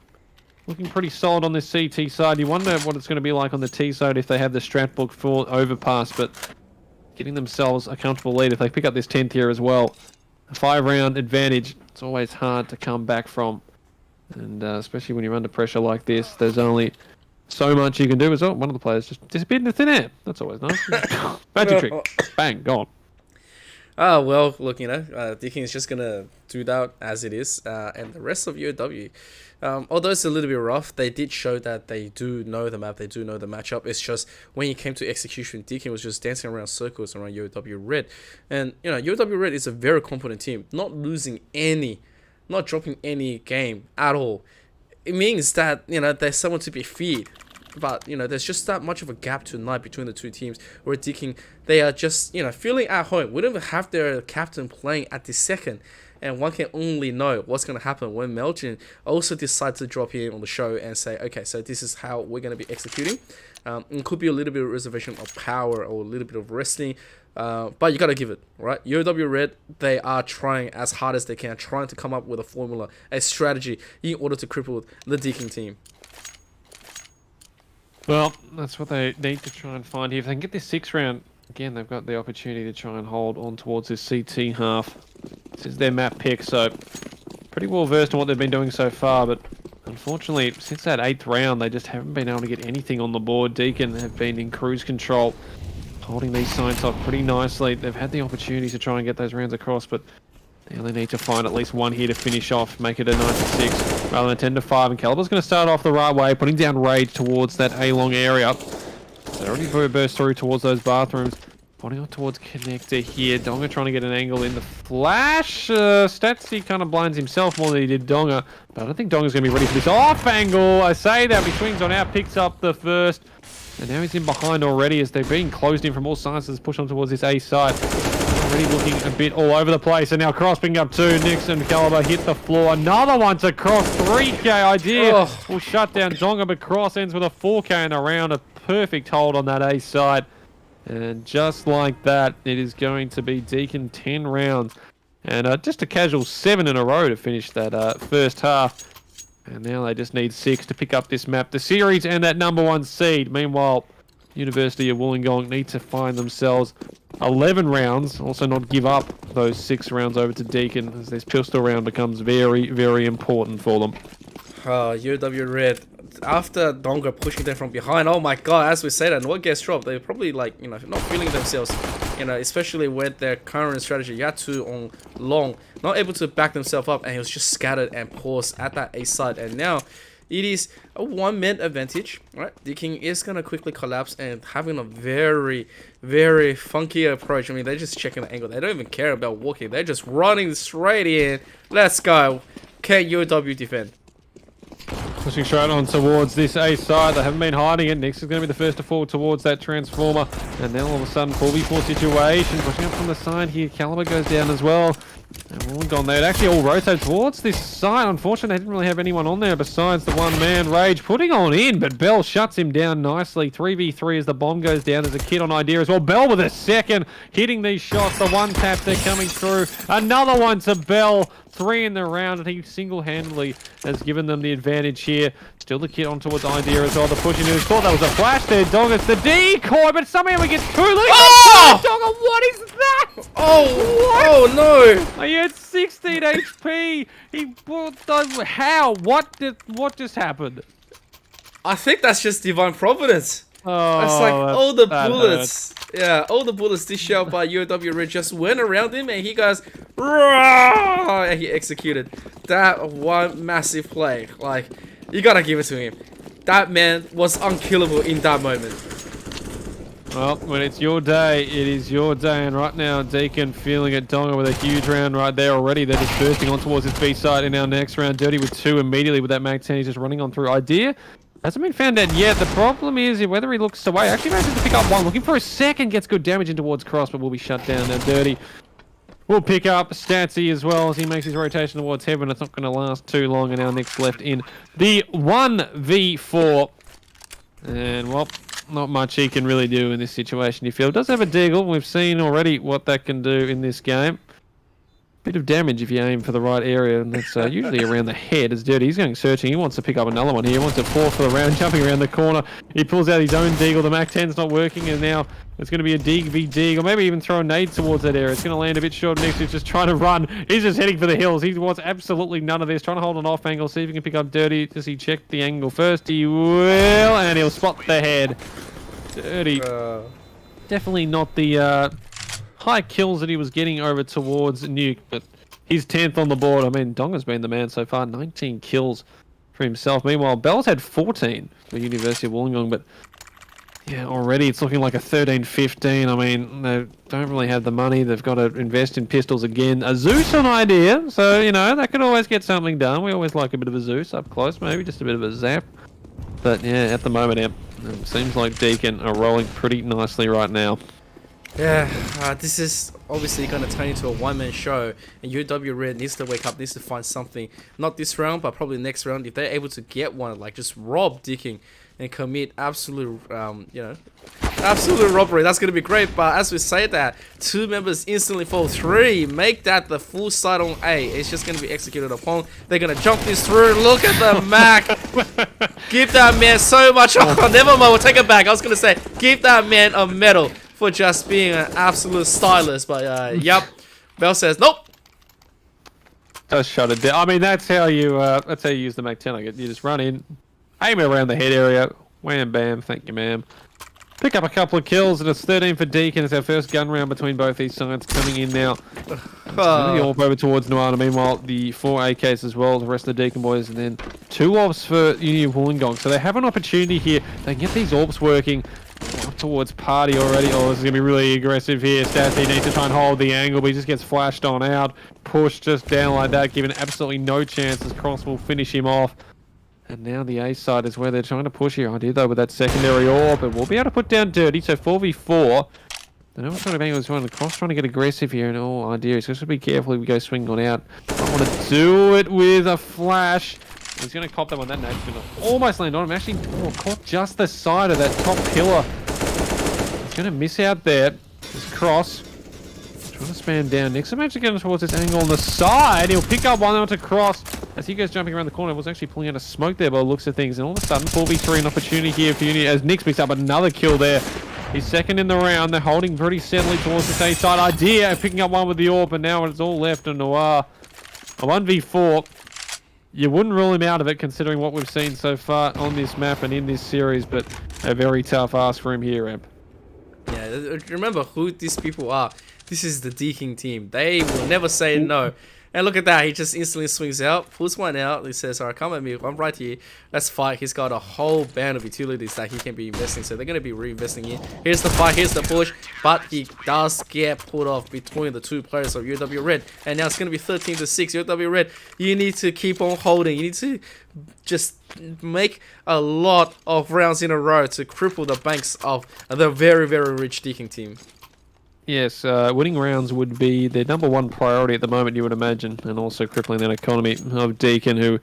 looking pretty solid on this CT side. You wonder what it's going to be like on the T side if they have the strat book for overpass, but getting themselves a comfortable lead if they pick up this 10th here as well. A 5-round advantage, it's always hard to come back from. And especially when you're under pressure like this, there's only so much you can do as well. One of the players just disappeared into thin air. That's always nice. Magic trick. Bang, gone. Oh, well, look, Deakins is just going to do that as it is. And the rest of UOW, although it's a little bit rough, they did show that they do know the map, they do know the matchup. It's just when it came to execution, Deakins was just dancing around circles around UOW Red. And, UOW Red is a very competent team, not losing any, not dropping any game at all. It means that, there's someone to be feared. But, there's just that much of a gap tonight between the two teams where Deakins, they are just, feeling at home. We don't even have their captain playing at the second. And one can only know what's going to happen when Melton also decides to drop in on the show and say, okay, so this is how we're going to be executing. It could be a little bit of reservation of power or a little bit of resting. But you got to give it, right? UOW Red, they are trying as hard as they can, trying to come up with a formula, a strategy in order to cripple the Deakins team. Well, that's what they need to try and find here. If they can get this 6th round, again, they've got the opportunity to try and hold on towards this CT half. This is their map pick, so pretty well versed in what they've been doing so far, but unfortunately, since that 8th round, they just haven't been able to get anything on the board. Deakins have been in cruise control, holding these sides off pretty nicely. They've had the opportunity to try and get those rounds across, but they only need to find at least one here to finish off, make it a 9-6 rather than 10-5. And Caliber's going to start off the right way, putting down Rage towards that A-long area. They already burst through towards those bathrooms. Pointing up towards Connector here. Donga trying to get an angle in the flash. Statsy kind of blinds himself more than he did Donga. But I don't think Donga's going to be ready for this off angle. I say that, but he swings on out, picks up the first. And now he's in behind already as they're being closed in from all sides as push on towards this A side. Already looking a bit all over the place. And now Cross picking up 2. Nix and Caliber hit the floor. Another one to Cross. 3k idea. Will shut down Donga, but Cross ends with a 4k in the round. A perfect hold on that A side. And just like that, it is going to be Deakins 10 rounds. And just a casual 7 in a row to finish that first half. And now they just need 6 to pick up this map, the series, and that #1 seed. Meanwhile, University of Wollongong need to find themselves 11 rounds. Also not give up those 6 rounds over to Deakins, as this pistol round becomes very, very important for them. UOW Red, after Donga pushing them from behind, oh my god, as we said, and what gets dropped, they're probably like, not feeling themselves, especially with their current strategy. Yatu on long, not able to back themselves up, and he was just scattered and paused at that A side. And now it is a 1-man advantage, right? Deakins is going to quickly collapse and having a very, very funky approach. I mean, they're just checking the angle. They don't even care about walking. They're just running straight in. Let's go. Can UOW defend? Pushing straight on towards this A side. They haven't been hiding it. Nix is going to be the first to fall towards that transformer. And then all of a sudden, 4v4 situation. Pushing up from the side here. Caliber goes down as well. And Wollongong, they'd actually all rotate towards this side. Unfortunately, they didn't really have anyone on there besides the one-man Rage putting on in. But Bell shuts him down nicely. 3v3 as the bomb goes down. There's a kid on idea as well. Bell with a second. Hitting these shots. The one tap, they're coming through. Another one to Bell. 3 in the round, and he single-handedly has given them the advantage here. Still the kid on towards idea as well. The push into his thought that was a flash there. Dog, it's the decoy, but somehow he gets 2. Oh! Dogger, what is that? Oh, what? Oh no! He had 16 HP. How? What just happened? I think that's just divine providence. Oh, that's like all the bullets. Hurt. Yeah, all the bullets dished out by UOW Red just went around him, and he goes, "Rah!" And he executed that one massive play. Like, you gotta give it to him. That man was unkillable in that moment. Well, when it's your day, it is your day. And right now, Deakins feeling it. Donga with a huge round right there already. They're just bursting on towards his B side in our next round. Dirty with 2 immediately with that Mag 10. He's just running on through idea. Hasn't been found out yet. The problem is whether he looks away. Actually manages to pick up 1. Looking for a second. Gets good damage in towards Cross, but will be shut down now. Dirty will pick up Statsy as well as he makes his rotation towards Heaven. It's not going to last too long. And our next left in the 1v4. And, well, not much he can really do in this situation, you feel. Does have a deagle. We've seen already what that can do in this game. bit of damage if you aim for the right area, and that's usually around the head. As Dirty, he's going searching. He wants to pick up another one here. He wants to fall for the round, jumping around the corner. He pulls out his own Deagle. The Mac 10's not working, and now it's going to be a Deag v Deag, or maybe even throw a nade towards that area. It's going to land a bit short. Next, he's just trying to run. He's just heading for the hills. He wants absolutely none of this. Trying to hold an off angle, see if he can pick up Dirty. Does he check the angle first? He will, and he'll spot the head. Dirty. Definitely not the high kills that he was getting over towards Nuke, but he's 10th on the board. I mean, Donga's been the man so far, 19 kills for himself. Meanwhile, Bell's had 14 for University of Wollongong, but yeah, already it's looking like a 13-15. I mean, they don't really have the money. They've got to invest in pistols again. A Zeus an idea, so, you know, that could always get something done. We always like a bit of a Zeus up close, maybe just a bit of a zap. But yeah, at the moment, it seems like Deakin are rolling pretty nicely right now. Yeah, this is obviously going to turn into a one-man show, and UOW Red needs to wake up, needs to find something. Not this round, but probably next round. If they're able to get one, like just rob Deakin and commit absolute, absolute robbery, that's going to be great. But as we say that, 2 members instantly fall. 3, make that the full side on A. It's just going to be executed upon. They're going to jump this through. Look at the Mac. Give that man so much. Oh, never mind, we'll take it back. I was going to say, give that man a medal for just being an absolute stylist, but yep. Bell says nope. Just shut it down. I mean, that's how you use the Mac 10. You just run in, aim around the head area, wham bam, thank you ma'am. Pick up a couple of kills, and it's 13 for Deakin. It's our first gun round between both these sides coming in now. Moving off over towards Nuana. Meanwhile, the 4 AKs as well, the rest of the Deakin boys, and then 2 orbs for Uni of Wollongong. So they have an opportunity here. They can get these orbs working. Up towards Party already. Oh, this is going to be really aggressive here. Stassy needs to try and hold the angle, but he just gets flashed on out. Pushed just down like that, given absolutely no chance as Cross will finish him off. And now the A side is where they're trying to push here. I did though with that secondary orb, but we'll be able to put down Dirty. So 4v4. The number kind of angle is trying to Cross trying to get aggressive here, and all idea is just to be careful if we go swing on out. I want to do it with a flash. He's going to cop that one. That nade's going to almost land on him. Actually, caught just the side of that top pillar. He's going to miss out there. This Cross trying to span down. Next, I'm actually going towards this angle on the side. He'll pick up one onto Cross as he goes jumping around the corner. Was actually pulling out a smoke there by the looks of things. And all of a sudden, 4v3 an opportunity here for Uni as Nix picks up another kill there. He's second in the round. They're holding pretty steadily towards the same side. Idea picking up one with the orb, and now it's all left on Noir. A 1v4. You wouldn't rule him out of it, considering what we've seen so far on this map and in this series, but a very tough ask for him here, Amp. Yeah, remember who these people are. This is the Deakin team. They will never say no. And look at that, he just instantly swings out, pulls one out, he says, alright, come at me, I'm right here, let's fight. He's got a whole band of utilities that he can be investing, so they're going to be reinvesting in. Here's the fight, here's the push, but he does get pulled off between the 2 players of UOW Red. And now it's going to be 13-6, UOW Red. You need to keep on holding, you need to just make a lot of rounds in a row to cripple the banks of the very, very rich Deakin team. Yes, winning rounds would be their #1 priority at the moment, you would imagine, and also crippling that economy of Deakin, who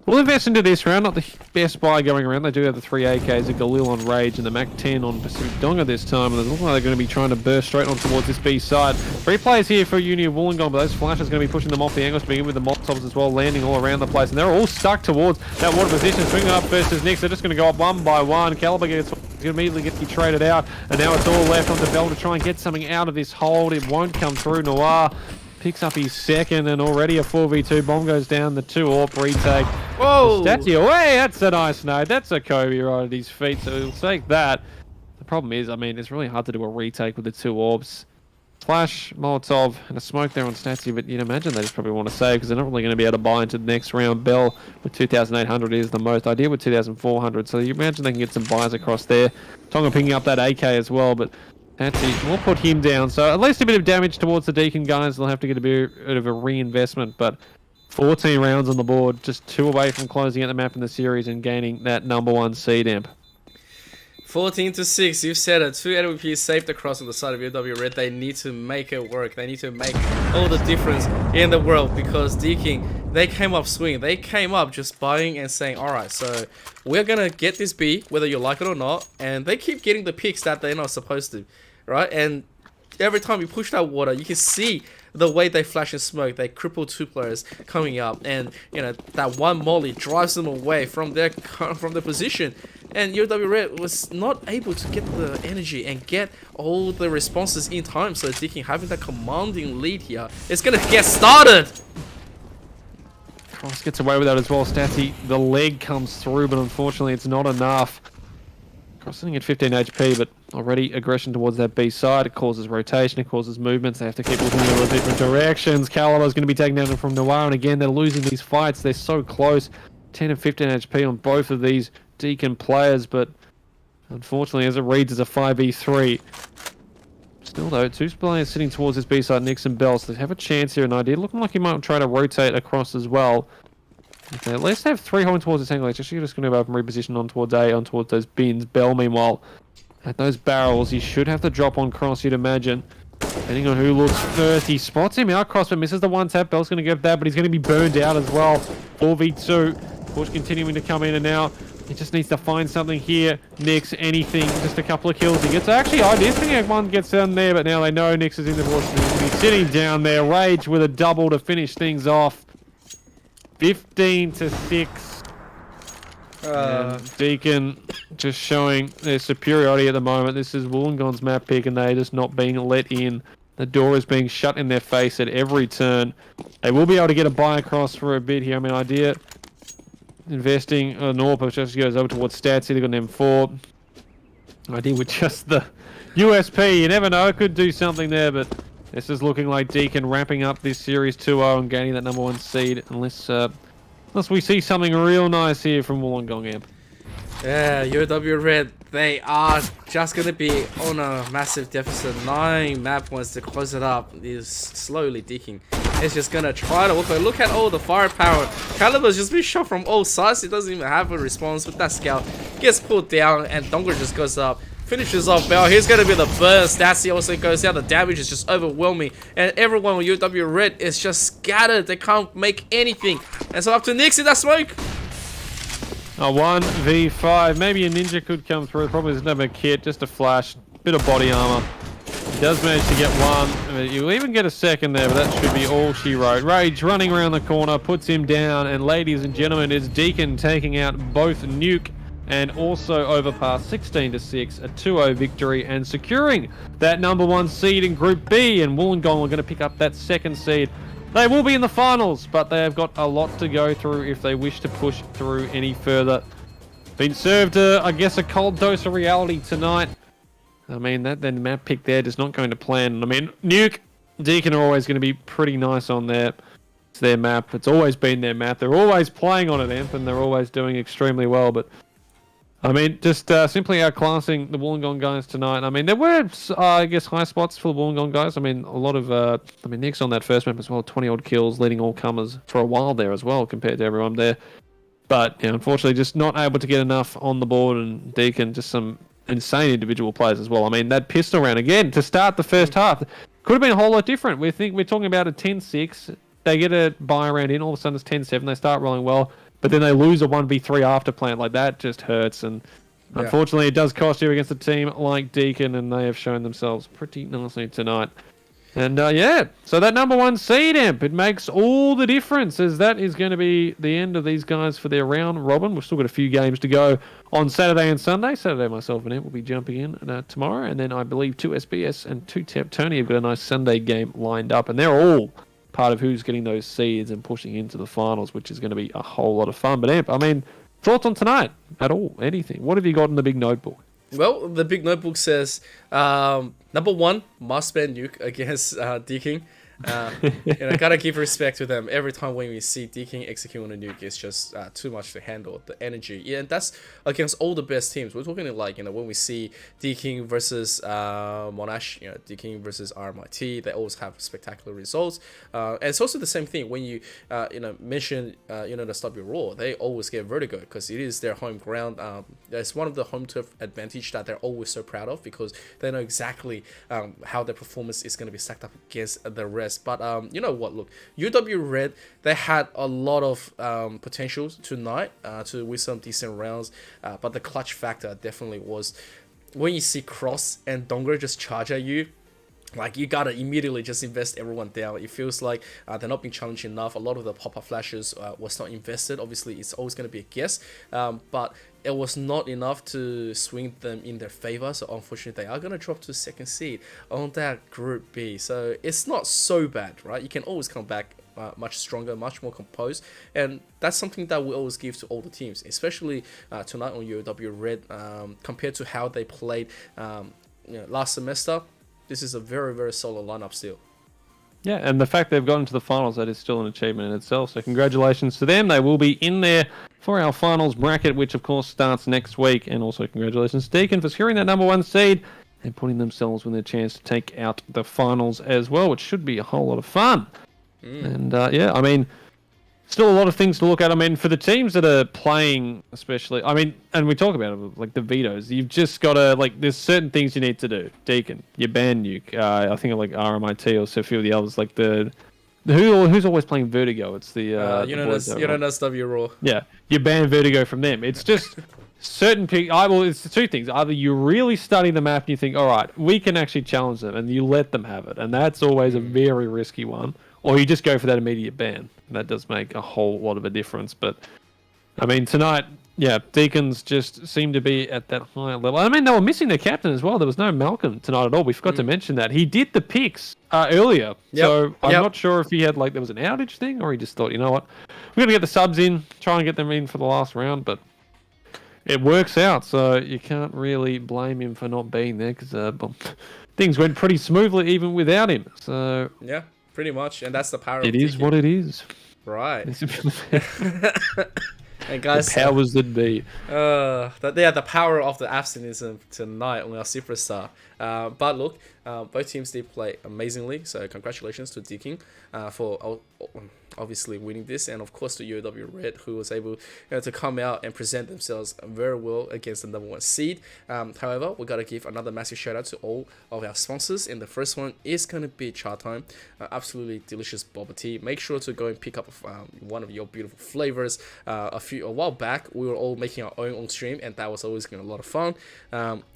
will invest into this round. Not the best buy going around. They do have the 3 AKs, a Galil on Rage, and the Mac 10 on Pursuit Donga this time, and it looks like they're going to be trying to burst straight on towards this B side. 3 players here for Uni of Wollongong, but those flashes are going to be pushing them off the angles to begin with, the Molotovs as well, landing all around the place, and they're all stuck towards that water position. Swinging up versus Nix, they're just going to go up one by one. Caliber gets immediately gets you traded out, and now it's all left on the Bell to try and get something out of this hold. It won't come through. Noir picks up his second, and already a 4v2 bomb goes down. The 2 AWP retake. Whoa! Statue away. That's a nice nade. That's a Kobe right at his feet, so he'll take that. The problem is, I mean, it's really hard to do a retake with the 2 AWPs. Flash, Molotov, and a smoke there on Statsy, but you'd imagine they just probably want to save because they're not really going to be able to buy into the next round. Bell with 2,800 is the most. Idea with 2,400, so you imagine they can get some buys across there. Tonga picking up that AK as well, but Statsy will put him down. So at least a bit of damage towards the Deakin guys. They'll have to get a bit of a reinvestment, but 14 rounds on the board, just 2 away from closing out the map in the series and gaining that #1 seed, Amp. 14-6, you've said it. 2 LVPs saved across on the side of UOW Red. They need to make it work. They need to make all the difference in the world because Deakin, they came up swinging. They came up just buying and saying, alright, so we're going to get this B, whether you like it or not. And they keep getting the picks that they're not supposed to, right? And every time you push that water, you can see the way they flash and smoke, they cripple 2 players coming up, and that one molly drives them away from their position. And UOW Red was not able to get the energy and get all the responses in time. So Deakin having that commanding lead here, it's gonna get started. Cross gets away with that as well. Statsy, the leg comes through, but unfortunately it's not enough. Cross sitting at 15 HP, but already aggression towards that B side. It causes rotation, it causes movements. They have to keep looking in a different directions. Caliber's going to be taken down from Noir, and again, they're losing these fights. They're so close. 10 and 15 HP on both of these Deakin players, but unfortunately, as it reads, as a 5v3. Still, though, 2 players sitting towards this B side, Nix and Bell, so they have a chance here, and Idea looking like he might try to rotate across as well. Okay, at least they have 3 holding towards this angle. It's actually just going to go up and reposition on towards A, on towards those bins. Bell, meanwhile, at those barrels, he should have to drop on Cross, you'd imagine. Depending on who looks first, he spots him out. Cross, but misses the one tap. Bell's going to get that, but he's going to be burned out as well. 4v2. Push continuing to come in, and now he just needs to find something here. Nix, anything, just a couple of kills he gets. Actually, Idea's thinking one gets down there, but now they know Nix is in the bush. He's sitting down there. Rage with a double to finish things off. 15 to 6. Deakin just showing their superiority at the moment. This is Wollongong's map pick, and they're just not being let in. The door is being shut in their face at every turn. They will be able to get a buy across for a bit here. I mean, Idea investing Norpa just goes over towards Statsy. They've got an M4. Idea with just the USP. You never know. It could do something there, but this is looking like Deakin wrapping up this series 2-0 and gaining that #1 seed. Unless we see something real nice here from Wollongong Amp. Yeah, UOW Red, they are just going to be on a massive deficit. 9 map points to close it up. Is slowly Deakin. It's just going to try to look at all the firepower. Caliber's just been shot from all sides. He doesn't even have a response with that scout. Gets pulled down, and Donger just goes up. Finishes off Bell. Here's going to be the burst. Dassy also goes down. The damage is just overwhelming. And everyone with UOW Red is just scattered. They can't make anything. And so up to Nix in that smoke. A 1v5. Maybe a ninja could come through. Probably doesn't have a kit. Just a flash. Bit of body armor. He does manage to get one. You'll even get a second there, but that should be all she wrote. Rage running around the corner. Puts him down. And ladies and gentlemen, it's Deakin taking out both Nuke and also overpass 16 to 6, a 2-0 victory, and securing that #1 seed in Group B. And Wollongong are going to pick up that 2nd seed. They will be in the finals, but they have got a lot to go through if they wish to push through any further. Been served, I guess, a cold dose of reality tonight. I mean, that map pick there just not going to plan. I mean, Nuke, Deakin are always going to be pretty nice on there. It's their map. It's always been their map. They're always playing on it, Amp, and they're always doing extremely well, but I mean, just simply outclassing the Wollongong guys tonight. I mean, there were, I guess, high spots for the Wollongong guys. I mean, a lot of, Nick's on that first map as well, 20-odd kills, leading all comers for a while there as well, compared to everyone there. But, unfortunately, just not able to get enough on the board, and Deakin, just some insane individual players as well. I mean, that pistol round, again, to start the first half, could have been a whole lot different. We're talking about a 10-6. They get a buy round in, all of a sudden it's 10-7. They start rolling well. But then they lose a 1v3 after plant. Like, that just hurts. And unfortunately, it does cost you against a team like Deakin, and they have shown themselves pretty nicely tonight. And, so that #1 seed, Amp, it makes all the difference, as that is going to be the end of these guys for their round robin. We've still got a few games to go on Saturday and Sunday. Saturday, myself and Amp will be jumping in tomorrow. And then I believe 2 SBS and 2 Tap Tony have got a nice Sunday game lined up. And they're all part of who's getting those seeds and pushing into the finals, which is going to be a whole lot of fun. But Amp, I mean, thoughts on tonight at all? Anything? What have you got in the big notebook? Well, the big notebook says #1 must ban Nuke against Deakin. I gotta give respect to them. Every time when we see Deakin execute on a nuke, it's just too much to handle. The energy, and that's against all the best teams. We're talking like when we see Deakin versus Monash, Deakin versus RMIT, they always have spectacular results. And it's also the same thing when you mention the Stubby Raw. They always get vertigo because it is their home ground. It's one of the home turf advantage that they're always so proud of because they know exactly how their performance is going to be stacked up against the rest. But you know what? Look, UOW Red, they had a lot of potentials tonight to win some decent rounds. But the clutch factor definitely was when you see Cross and Donger just charge at you. Like, you gotta immediately just invest everyone down. It feels like they're not being challenged enough. A lot of the pop-up flashes was not invested. Obviously, it's always going to be a guess, but it was not enough to swing them in their favor. So unfortunately, they are going to drop to second seed on that Group B. So it's not so bad, right? You can always come back much stronger, much more composed, and that's something that we always give to all the teams, especially tonight on UOW Red, compared to how they played last semester. This is a very, very solid lineup still. Yeah, and the fact they've gotten to the finals, that is still an achievement in itself. So congratulations to them. They will be in there for our finals bracket, which of course starts next week. And also congratulations to Deakins for securing that number 1 seed and putting themselves with a chance to take out the finals as well, which should be a whole lot of fun. And yeah, I mean, still a lot of things to look at. I mean, for the teams that are playing, especially, I mean, and we talk about it, like the vetoes, you've just got to, like, there's certain things you need to do. Deacon, you ban Nuke. I think like RMIT or so a few of the others, like who's always playing Vertigo? It's the UNSW Raw. Yeah, you ban Vertigo from them. It's just certain well, it's the two things. Either you really study the map and you think, all right, we can actually challenge them, and you let them have it, and that's always a very risky one. Or you just go for that immediate ban. That does make a whole lot of a difference. But, I mean, tonight, yeah, Deakins just seemed to be at that higher level. I mean, they were missing their captain as well. There was no Malcolm tonight at all. We forgot to mention that. He did the picks earlier. Yep. So I'm not sure if he had, like, there was an outage thing, or he just thought, you know what, we're going to get the subs in, try and get them in for the last round. But it works out. So you can't really blame him for not being there, because things went pretty smoothly even without him. So yeah. Pretty much, and that's the power of it is what it is. Right. And guys, the powers that be. The power of the absenteeism tonight on our superstar. But look, both teams did play amazingly, so congratulations to Deakin for obviously winning this, and of course to UOW Red, who was able to come out and present themselves very well against the number 1 seed. However, we gotta give another massive shout out to all of our sponsors, and the first one is gonna be Chatime, absolutely delicious boba tea. Make sure to go and pick up one of your beautiful flavors. A while back, we were all making our own on stream, and that was always a lot of fun.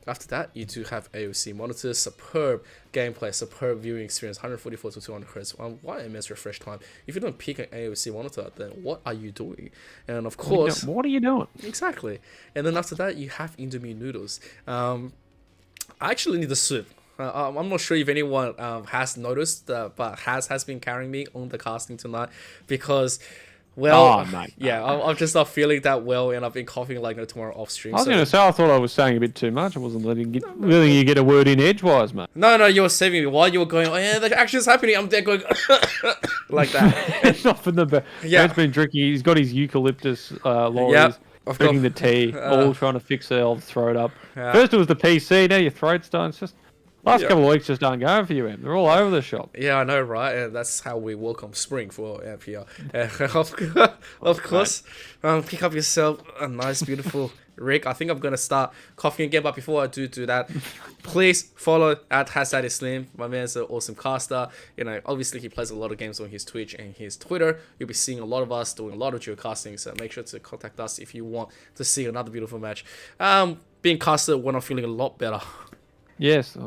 After that, you do have AOC Monitor, superb gameplay, superb viewing experience, 144 to 200 Hz, 1 ms refresh time. If you don't pick an AOC Monitor, then what are you doing? And of course, what are you doing? Exactly. And then after that, you have Indomie noodles. I actually need the soup. I'm not sure if anyone has noticed, but has been carrying me on the casting tonight, because, well, yeah, I'm just not feeling that well, and I've been coughing like tomorrow off stream. I was going to say, I thought I was saying a bit too much. I wasn't letting you get a word in edgewise, mate. No, you were saving me while you were going, oh yeah, the action's happening. I'm there going like that. It's not from the back. Yeah, he's been drinking. He's got his eucalyptus lollies, drinking the tea, all trying to fix the old throat up. Yeah. First it was the PC, now your throat's done. It's just last couple of weeks just aren't going for you, Em. They're all over the shop. Yeah, I know, right? And that's how we welcome spring for here. Of course, pick up yourself a nice, beautiful Rick. I think I'm going to start coughing again, but before I do that, please follow at HazDaddySlim. My man's an awesome caster. Obviously he plays a lot of games on his Twitch and his Twitter. You'll be seeing a lot of us doing a lot of geocasting, so make sure to contact us if you want to see another beautiful match. Being casted when I'm feeling a lot better. Yes,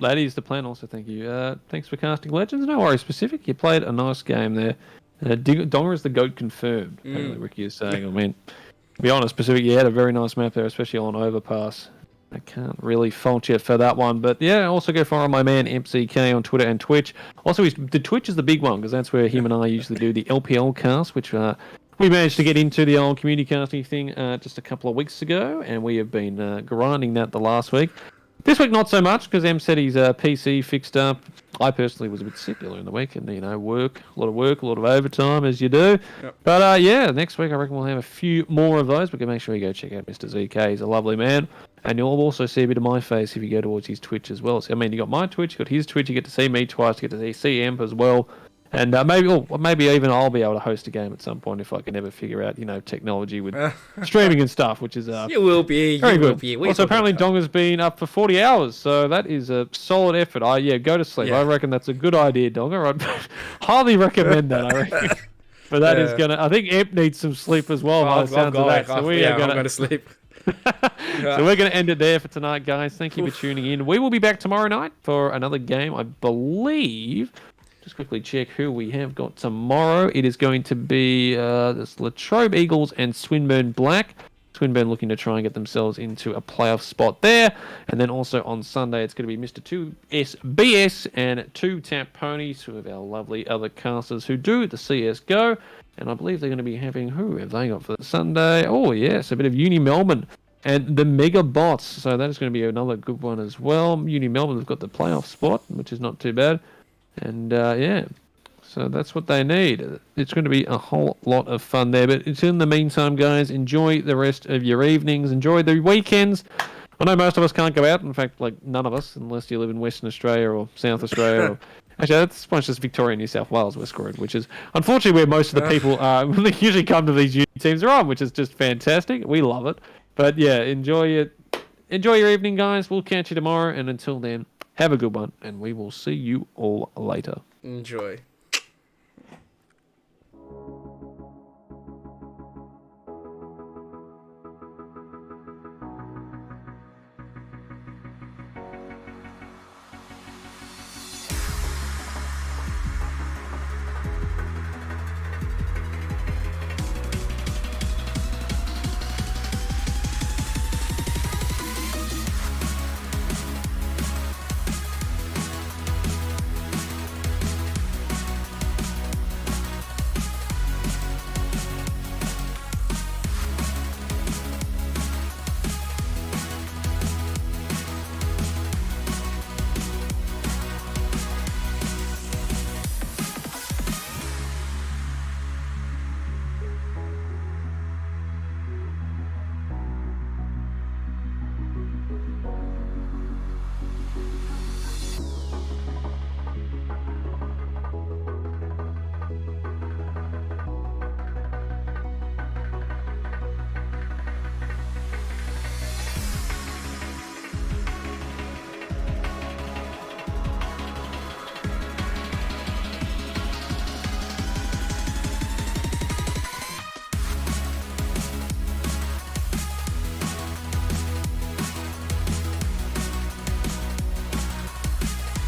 that is the plan also, thank you. Thanks for casting Legends. No worries, Pacific. You played a nice game there. Donga is the GOAT confirmed, apparently Ricky is saying. I mean, to be honest, Pacific, you had a very nice map there, especially on Overpass. I can't really fault you for that one. But yeah, also go follow my man MCK on Twitter and Twitch. Also, the Twitch is the big one, because that's where him and I usually do the LPL cast, which we managed to get into the old community casting thing just a couple of weeks ago, and we have been grinding that the last week. This week, not so much, because Em said his PC fixed up. I personally was a bit sick earlier in the week, and, work, a lot of overtime, as you do. Yep. But, yeah, next week I reckon we'll have a few more of those, but make sure you go check out Mr. ZK. He's a lovely man. And you'll also see a bit of my face if you go towards his Twitch as well. So, you got my Twitch, you got his Twitch, you get to see me twice, you get to see Emp as well. And maybe even I'll be able to host a game at some point if I can ever figure out, technology with streaming and stuff, which is you will be very good. Will be. Also, apparently Donga's been up for 40 hours, so that is a solid effort. Go to sleep. Yeah. I reckon that's a good idea, Donga. I'd highly recommend that. I reckon. But that is gonna. I think Emp needs some sleep as well. By the sounds of that. So we are I'm going to sleep. So we're going to end it there for tonight, guys. Thank you for tuning in. We will be back tomorrow night for another game, I believe. Just quickly check who we have got tomorrow. It is going to be this Latrobe Eagles and Swinburne Black. Swinburne looking to try and get themselves into a playoff spot there. And then also on Sunday, it's going to be Mr. 2SBS and 2 Tap Ponies, two of our lovely other casters who do the CSGO. And I believe they're going to be having, who have they got for Sunday? Oh, yes, a bit of Uni Melbourne and the Mega Bots. So that is going to be another good one as well. Uni Melbourne have got the playoff spot, which is not too bad. And, yeah. So that's what they need. It's going to be a whole lot of fun there. But in the meantime, guys, enjoy the rest of your evenings. Enjoy the weekends. I know most of us can't go out. In fact, like none of us, unless you live in Western Australia or South Australia. Or... Actually, that's just Victoria and New South Wales we're screwed, which is unfortunately where most of the people they usually come to these uni teams are on, which is just fantastic. We love it. But yeah, enjoy your evening, guys. We'll catch you tomorrow. And until then, have a good one. And we will see you all later. Enjoy.